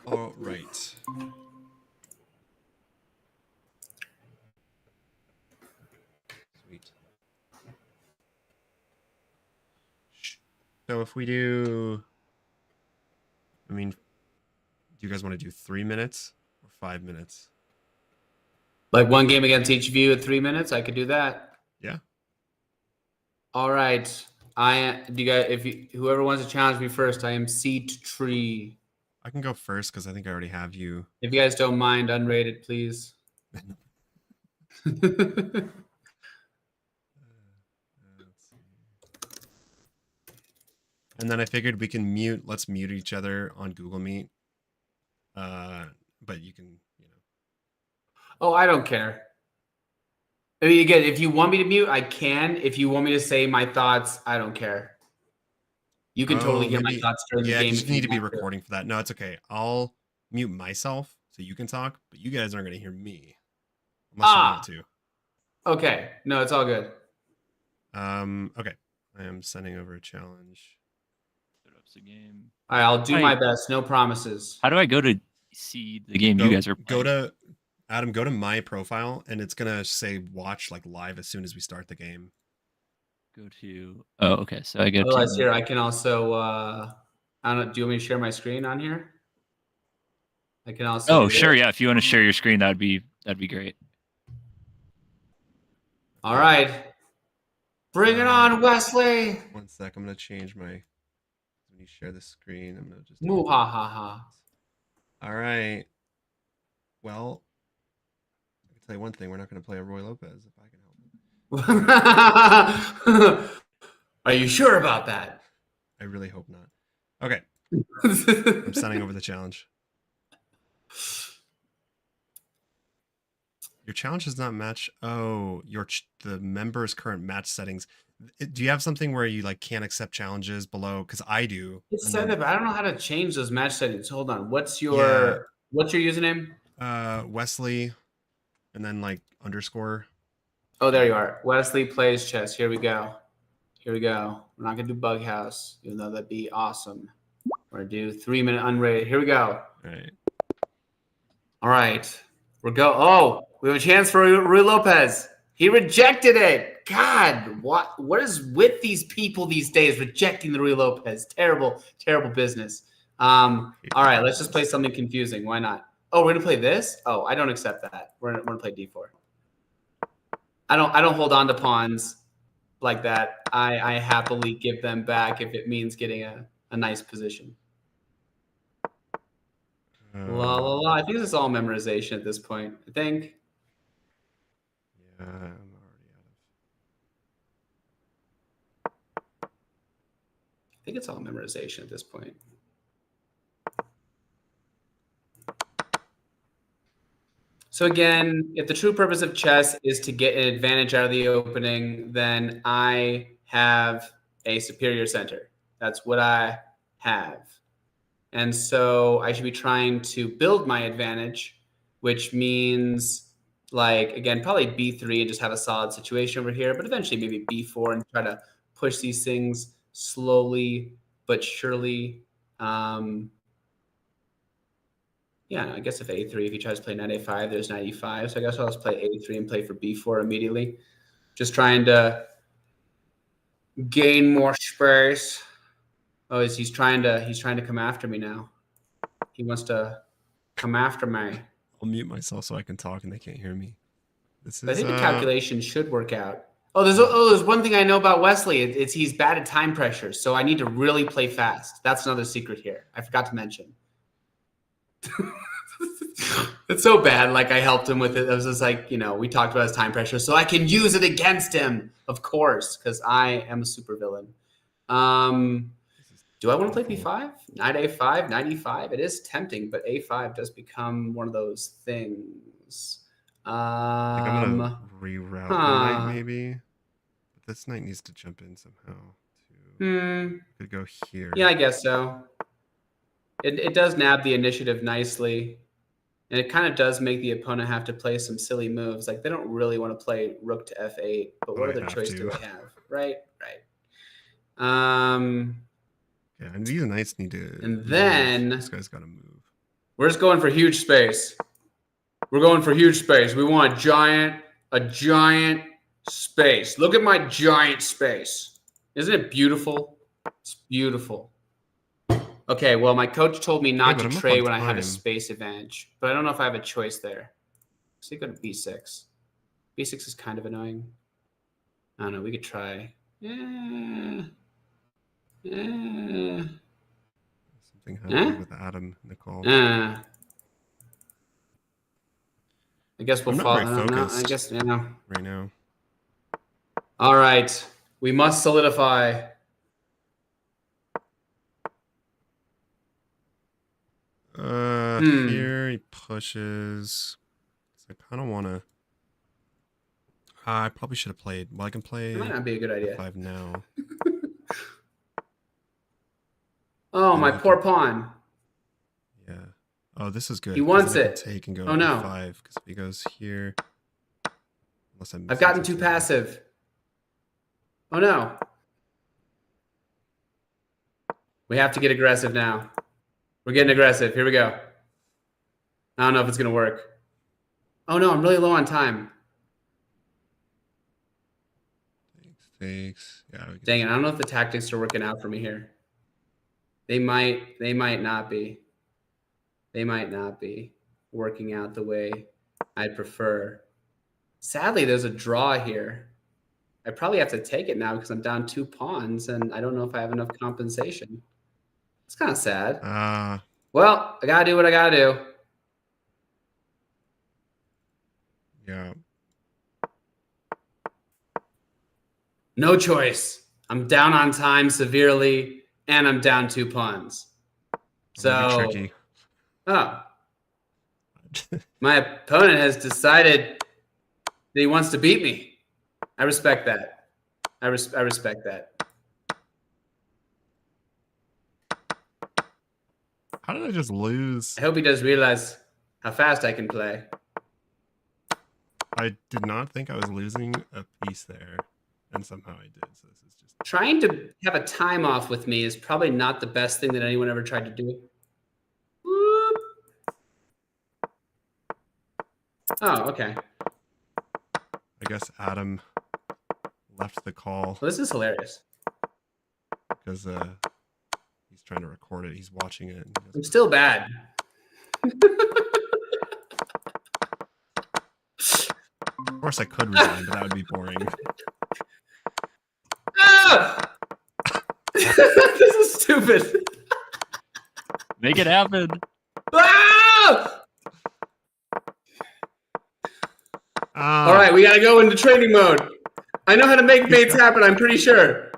All right. Sweet. So if we do, I mean, do you guys want to do 3 minutes or 5 minutes? Like one game against each of you at 3 minutes. I could do that. Yeah. All right. Do you guys? Whoever wants to challenge me first, I am Seat Tree. I can go first because I think I already have you. If you guys don't mind, unrated, please. And then I figured we can mute. Let's mute each other on Google Meet. But you can, Oh, I don't care. I mean, again, if you want me to mute, I can. If you want me to say my thoughts, I don't care. You can totally hear my thoughts during the game. Yeah, you need to be recording for that. No, it's okay. I'll mute myself so you can talk, but you guys aren't going to hear me unless you want to. Okay. No, it's all good. Okay. I am sending over a challenge. The game. All right, I'll do my best. No promises. How do I go to see the game you guys are playing? Go to my profile, and it's gonna say watch like live as soon as we start the game. Go to. Oh, okay. So I go to here. I can also. I don't know. Do you want me to share my screen on here? I can also. Oh, sure. Yeah. If you want to share your screen, that'd be great. All right. Bring it on, Wesley. 1 sec. I'm gonna change my. When you share the screen, I'm gonna just. Moo ha ha ha. All right. Well, I can tell you one thing: we're not gonna play a Roy Lopez if I can help it. Are you sure about that? I really hope not. Okay. I'm sending over the challenge. Your challenge does not match. Oh, the member's current match settings. Do you have something where you like can't accept challenges below? Because I do. It said that, but I don't know how to change those match settings. Hold on. What's your username? Wesley, and then like underscore. Oh, there you are. Wesley plays chess. Here we go. Here we go. We're not gonna do Bug House, even though that'd be awesome. We're gonna do 3 minute unrated. Here we go. All right. All right. Oh, we have a chance for Rui Lopez. He rejected it. God, what is with these people these days rejecting the Rui Lopez? Terrible, terrible business. All right, let's just play something confusing. Why not? Oh, we're gonna play this? Oh, I don't accept that. We're gonna play D4. I don't hold on to pawns like that. I happily give them back if it means getting a nice position. La la la. I think this is all memorization at this point. I think. Yeah, I'm already out of. I think it's all memorization at this point. So again, if the true purpose of chess is to get an advantage out of the opening, then I have a superior center. That's what I have. And so I should be trying to build my advantage, which means, like, again, probably B3 and just have a solid situation over here, but eventually maybe B4 and try to push these things slowly but surely. Yeah, I guess if A3, if he tries to play knight A5, there's knight E5. So I guess I'll just play A3 and play for B4 immediately. Just trying to gain more space. Oh, he's trying to come after me now. He wants to come after me. I'll mute myself so I can talk and they can't hear me. I think the calculation should work out. Oh, there's one thing I know about Wesley. It's he's bad at time pressure, so I need to really play fast. That's another secret here. I forgot to mention. It's so bad. Like I helped him with it. I was just like, we talked about his time pressure, so I can use it against him, of course, because I am a supervillain. Do I want to play b5? Knight a5, knight e5. It is tempting, but a5 does become one of those things. I think I'm gonna reroute the knight maybe. But this knight needs to jump in somehow. Could go here. Yeah, I guess so. It does nab the initiative nicely. And it kind of does make the opponent have to play some silly moves. Like, they don't really want to play rook to f8, but what other choice do they have? Right. Yeah, and these knights need to. And then this guy's got to move. We're just going for huge space. We're going for huge space. We want a giant space. Look at my giant space. Isn't it beautiful? It's beautiful. Okay, well, my coach told me not to trade when I have a space advantage, but I don't know if I have a choice there. So you go to b6. b6 is kind of annoying. I don't know. We could try. Something happened with Adam, Nicole. I guess we'll follow. I'm not very focused I guess, yeah. Right now. All right. We must solidify. Here he pushes. I kind of want to. I probably should have played. Well, I can play. That might not be a good idea. 5 now. Oh, my poor pawn. Yeah. Oh, this is good. He wants it. Take and go oh no. 5 because if he goes here. Unless I've gotten too passive. Oh no. We have to get aggressive now. We're getting aggressive. Here we go. I don't know if it's going to work. Oh, no. I'm really low on time. Thanks. Yeah. Dang it. I don't know if the tactics are working out for me here. They might not be. They might not be working out the way I'd prefer. Sadly, there's a draw here. I probably have to take it now because I'm down 2 pawns, and I don't know if I have enough compensation. It's kind of sad. Well, I gotta do what I gotta do. Yeah. No choice. I'm down on time severely, and I'm down 2 pawns. So, tricky. Oh, my opponent has decided that he wants to beat me. I respect that. I respect that. How did I just lose? I hope he does realize how fast I can play. I did not think I was losing a piece there, and somehow I did. So this is just trying to have a time off with me is probably not the best thing that anyone ever tried to do. Whoop. Oh, okay. I guess Adam left the call. Well, this is hilarious. Because he's trying to record it. He's watching it. I'm still bad. Of course, I could resign, but that would be boring. Ah! This is stupid. Make it happen. Ah! Oh. All right, we got to go into training mode. I know how to make mates happen, I'm pretty sure.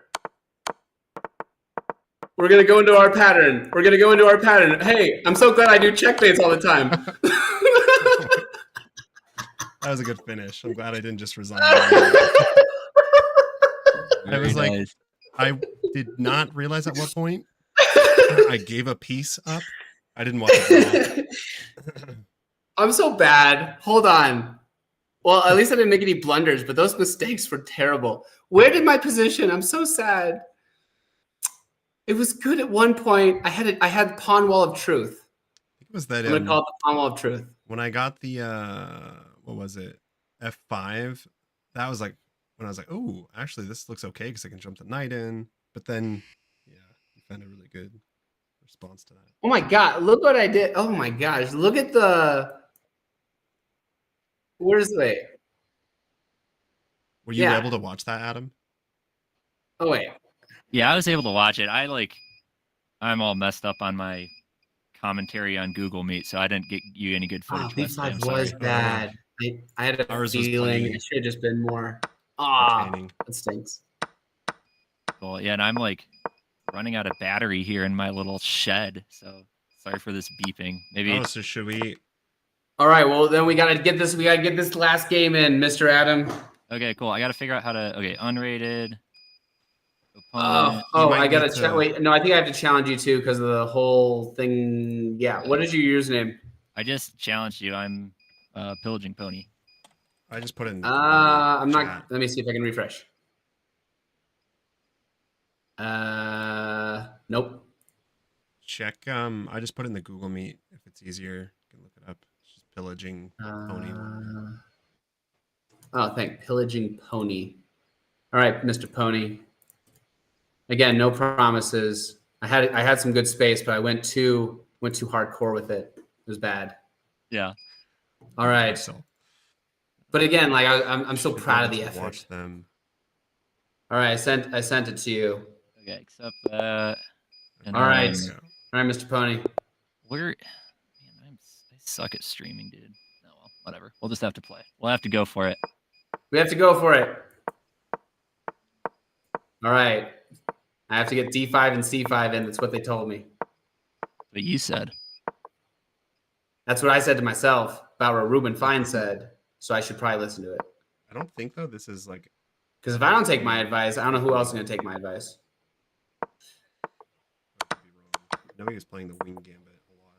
We're going to go into our pattern. We're going to go into our pattern. Hey, I'm so glad I do checkmates all the time. That was a good finish. I'm glad I didn't just resign. I was like, I did not realize at what point I gave a piece up. I didn't watch it. I'm so bad. Hold on. Well, at least I didn't make any blunders, but those mistakes were terrible. Where did my position? I'm so sad. It was good at one point. I had pawn wall of truth. It was that. I'm gonna call it the pawn wall of truth. When I got the what was it, F5? That was like when I was like, oh, actually, this looks okay because I can jump the knight in. But then, yeah, you found a really good response to that. Oh my god! Look what I did. Oh my gosh! Look at the. Where's the? Were you able to watch that, Adam? Oh wait. Yeah, I was able to watch it. I'm all messed up on my commentary on Google Meet, so I didn't get you any good footage. B5 was bad. I had a feeling it should have just been more. That stinks. Cool. Yeah, and I'm like running out of battery here in my little shed. So sorry for this beeping. Maybe. Oh, so should we? All right. Well, then we gotta get this. We gotta get this last game in, Mr. Adam. Okay, cool. I got to figure out how to. Okay, unrated. Oh, Opponent. I gotta wait. No, I think I have to challenge you too because of the whole thing. Yeah. What is your username? I just challenged you. I'm Pillaging Pony. I just put it in. The I'm chat. not. Let me see if I can refresh. Nope. Check. I just put it in the Google Meet. If it's easier, you can look it up. It's just Pillaging Pony. Pillaging Pony. All right, Mr. Pony. Again, no promises. I had some good space, but I went too hardcore with it. It was bad. Yeah. All right. But again, like I'm so proud of the effort. Watch them. All right, I sent it to you. Okay, accept that. All right, Mr. Pony. I suck at streaming, dude. Oh well, whatever. We'll just have to play. We'll have to go for it. We have to go for it. All right. I have to get D5 and C5 in. That's what they told me. But you said. That's what I said to myself about what Ruben Fine said. So I should probably listen to it. I don't think though this is like. Because if I don't take my advice, I don't know who else is going to take my advice. I could be wrong. I know he was playing the wing gambit a lot.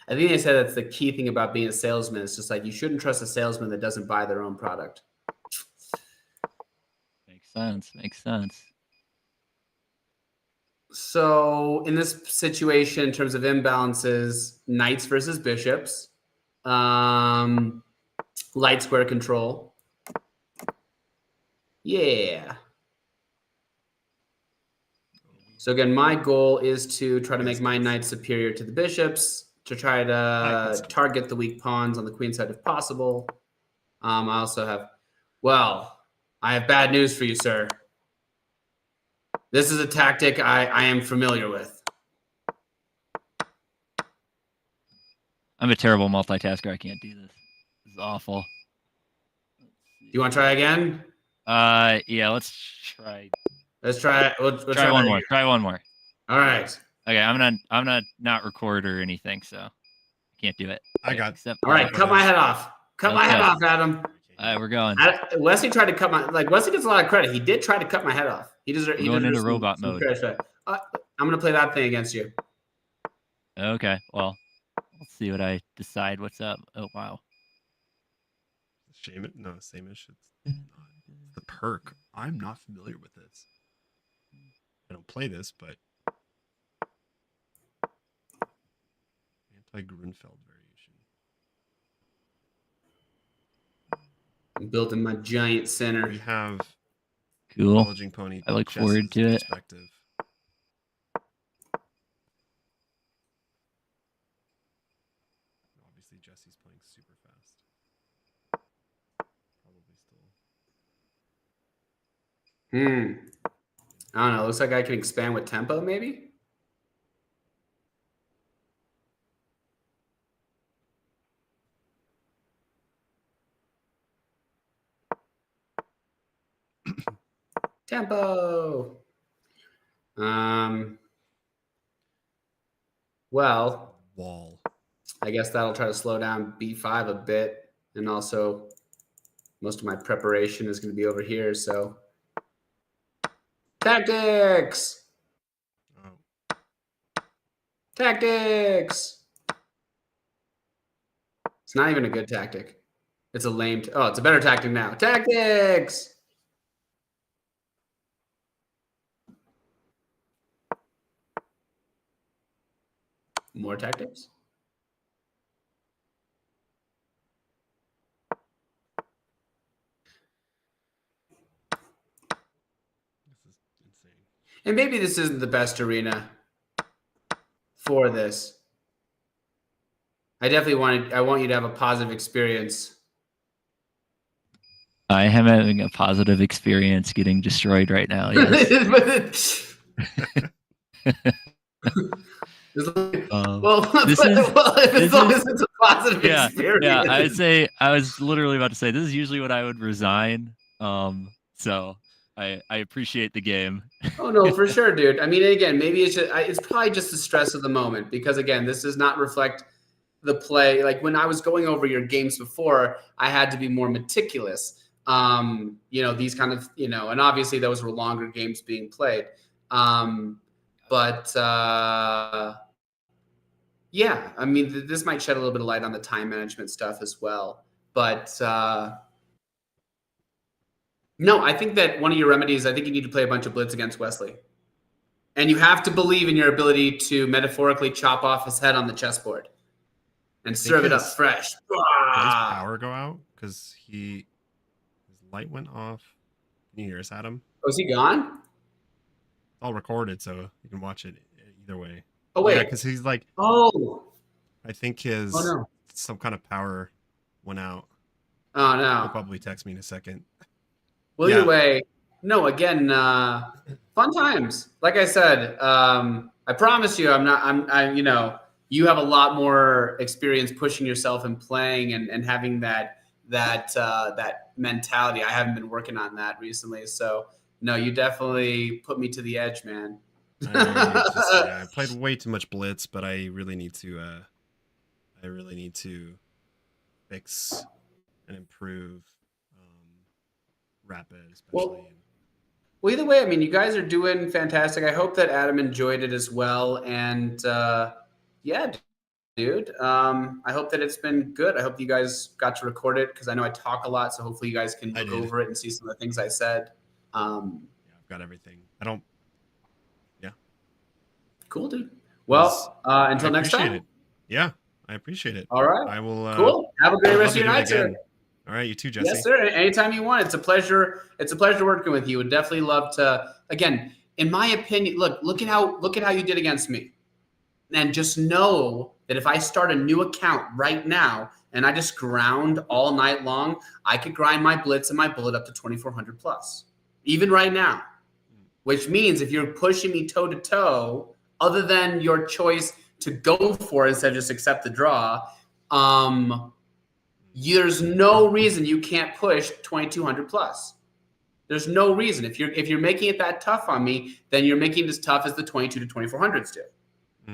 I think they said that's the key thing about being a salesman. It's just like you shouldn't trust a salesman that doesn't buy their own product. Makes sense. Makes sense. So in this situation, in terms of imbalances, knights versus bishops, light square control. Yeah. So again, my goal is to try to make my knights superior to the bishops, to try to target the weak pawns on the queen side if possible. I also have, I have bad news for you, sir. This is a tactic I am familiar with. I'm a terrible multitasker. I can't do this. This is awful. Do you want to try again? Yeah, let's try. Let's try it. We'll try one more. Try one more. All right. Okay, I'm gonna not record or anything, so I can't do it. I got. All right, cut my head off. Cut my head off, Adam. All right, we're going. Wesley tried to cut Wesley gets a lot of credit. He did try to cut my head off. He going into robot mode. I'm gonna play that thing against you. Okay, well, let's see what I decide. What's up? Oh wow. Same-ish. It's the perk. I'm not familiar with this. I don't play this, but anti-Grunfeld variation. I'm building my giant center. We have cool. Pillaging Pony. I look forward to it. Perspective. Obviously, Jesse's playing super fast. Probably still. I don't know. Looks like I can expand with tempo, maybe. Tempo. Well, wall. I guess that'll try to slow down B5 a bit, and also most of my preparation is going to be over here. So, tactics. Oh. Tactics. It's not even a good tactic. It's a lame. It's a better tactic now. Tactics. More tactics. This is insane. And maybe this isn't the best arena for this. I want you to have a positive experience. I am having a positive experience getting destroyed right now. Yes. As long as it's a positive experience. Yeah, I would say I was literally about to say this is usually what I would resign. So I appreciate the game. Oh no, for sure, dude. I mean, again, maybe it's probably just the stress of the moment because again, this does not reflect the play. Like when I was going over your games before, I had to be more meticulous. These kind of, and obviously those were longer games being played. But yeah, I mean, this might shed a little bit of light on the time management stuff as well. But no, I think that one of your remedies, I think you need to play a bunch of blitz against Wesley. And you have to believe in your ability to metaphorically chop off his head on the chessboard and serve it up fresh. Did his power go out? Because his light went off. Can you hear us, Adam? Oh, is he gone? It's all recorded, so you can watch it either way. Oh, wait. Yeah, because he's like, I think some kind of power went out. Oh, no. He'll probably text me in a second. Well, either way, no, again, fun times. Like I said, I promise you, you have a lot more experience pushing yourself and playing and having that mentality. I haven't been working on that recently. So no, you definitely put me to the edge, man. I played way too much blitz, but I really need to fix and improve rapid, especially. Well, either way, I mean, you guys are doing fantastic. I hope that Adam enjoyed it as well. And yeah, dude, I hope that it's been good. I hope you guys got to record it because I know I talk a lot. So hopefully you guys can look over it and see some of the things I said. Yeah, I've got everything. Yeah. Cool, dude. Well, until next time. It. Yeah, I appreciate it. All right. I will. Cool. Have a great rest of your night, sir. All right, you too, Jesse. Yes, sir. Anytime you want. It's a pleasure. It's a pleasure working with you. Would definitely love to. Again, in my opinion, look at how you did against me, and just know that if I start a new account right now and I just ground all night long, I could grind my blitz and my bullet up to 2,400 plus, even right now. Which means if you're pushing me toe to toe, other than your choice to go for it instead of just accept the draw, there's no reason you can't push 2,200 plus. There's no reason. If you're making it that tough on me, then you're making it as tough as the 22 to 2,400s do,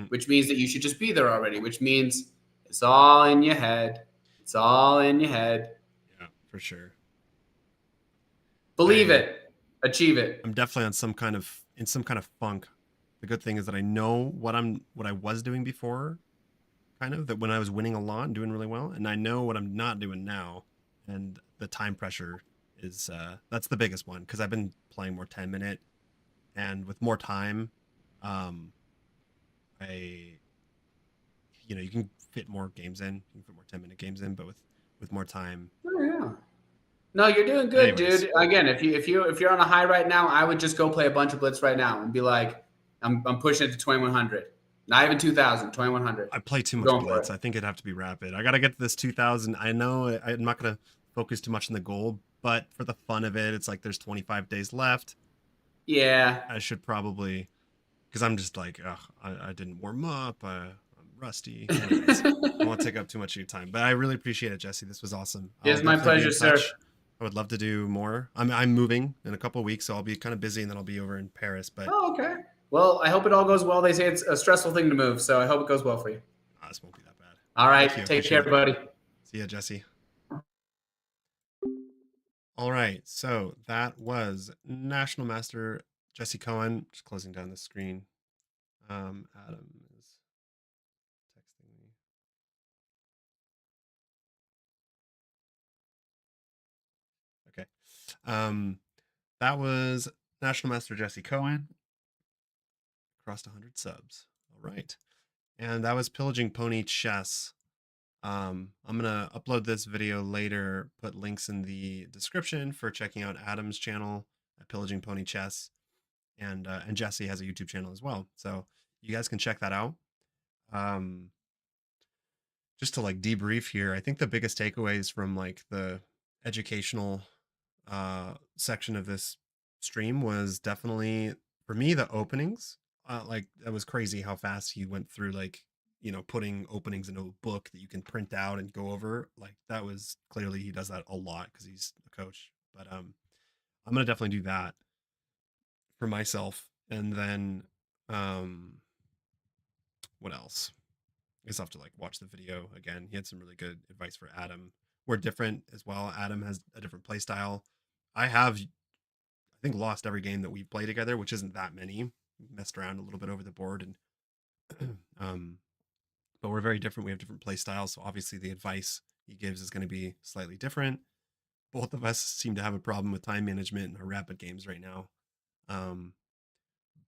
which means that you should just be there already, which means it's all in your head. It's all in your head. Yeah, for sure. Believe it. Achieve it. I'm definitely in some kind of funk. The good thing is that I know what I was doing before, kind of, that when I was winning a lot and doing really well, and I know what I'm not doing now, and the time pressure is that's the biggest one because I've been playing more 10-minute, and with more time, you can fit more games in, you can fit more 10-minute games in, but with more time. Oh yeah. No, you're doing good, dude. Again, if you're on a high right now, I would just go play a bunch of blitz right now and be like, I'm pushing it to 2,100. Not even 2,000, 2,100. I play too much blitz. I think it'd have to be rapid. I got to get to this 2,000. I know I'm not going to focus too much on the goal, but for the fun of it, it's like there's 25 days left. Yeah. I should probably, because I'm just like, I didn't warm up. I'm rusty. Anyways, I won't take up too much of your time, but I really appreciate it, Jesse. This was awesome. It's my pleasure, sir. I would love to do more. I'm moving in a couple of weeks, so I'll be kind of busy, and then I'll be over in Paris. But okay. Well, I hope it all goes well. They say it's a stressful thing to move, so I hope it goes well for you. This won't be that bad. All right. Take care, buddy. See ya, Jesse. All right. So that was National Master Jesse Cohen. Just closing down the screen. Adam is texting me. Okay. That was National Master Jesse Cohen. Crossed 100 subs. All right. And that was Pillaging Pony Chess. I'm going to upload this video later, put links in the description for checking out Adam's channel at Pillaging Pony Chess. And Jesse has a YouTube channel as well. So you guys can check that out. Just to like debrief here, I think the biggest takeaways from like the educational section of this stream was definitely, for me, the openings. Like that was crazy how fast he went through, like, putting openings into a book that you can print out and go over. Like that was clearly, he does that a lot because he's a coach. But I'm gonna definitely do that. for myself. And then what else? I guess I'll have to like watch the video again. He had some really good advice for Adam. We're different as well. Adam has a different play style. I have, I think, lost every game that we've played together, which isn't that many. We messed around a little bit over the board, and but we're very different. We have different play styles, so obviously the advice he gives is going to be slightly different. Both of us seem to have a problem with time management in our rapid games right now. Um,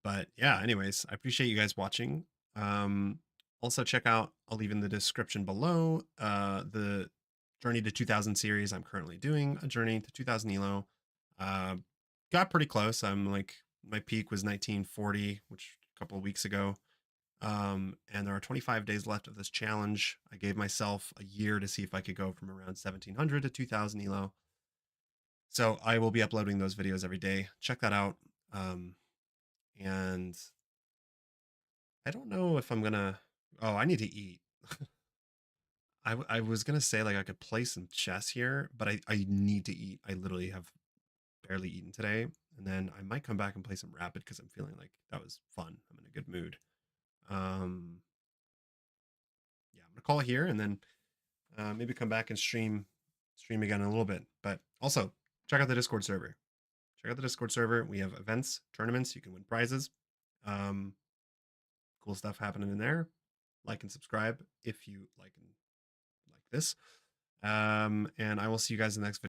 but yeah, anyways, I appreciate you guys watching. Also check out, I'll leave in the description below, the Journey to 2000 series. I'm currently doing a Journey to 2000 Elo. Got pretty close. I'm like, my peak was 1940, which a couple of weeks ago. And there are 25 days left of this challenge. I gave myself a year to see if I could go from around 1700 to 2000 Elo. So I will be uploading those videos every day. Check that out. And I don't know if I'm gonna. Oh, I need to eat. I was gonna say like I could play some chess here, but I need to eat. I literally have barely eaten today, and then I might come back and play some rapid because I'm feeling like that was fun. I'm in a good mood. Yeah, I'm gonna call it here, and then maybe come back and stream again in a little bit. But also check out the Discord server. Check out the Discord server. We have events, tournaments. You can win prizes. Cool stuff happening in there. Like and subscribe if you like this. And I will see you guys in the next video.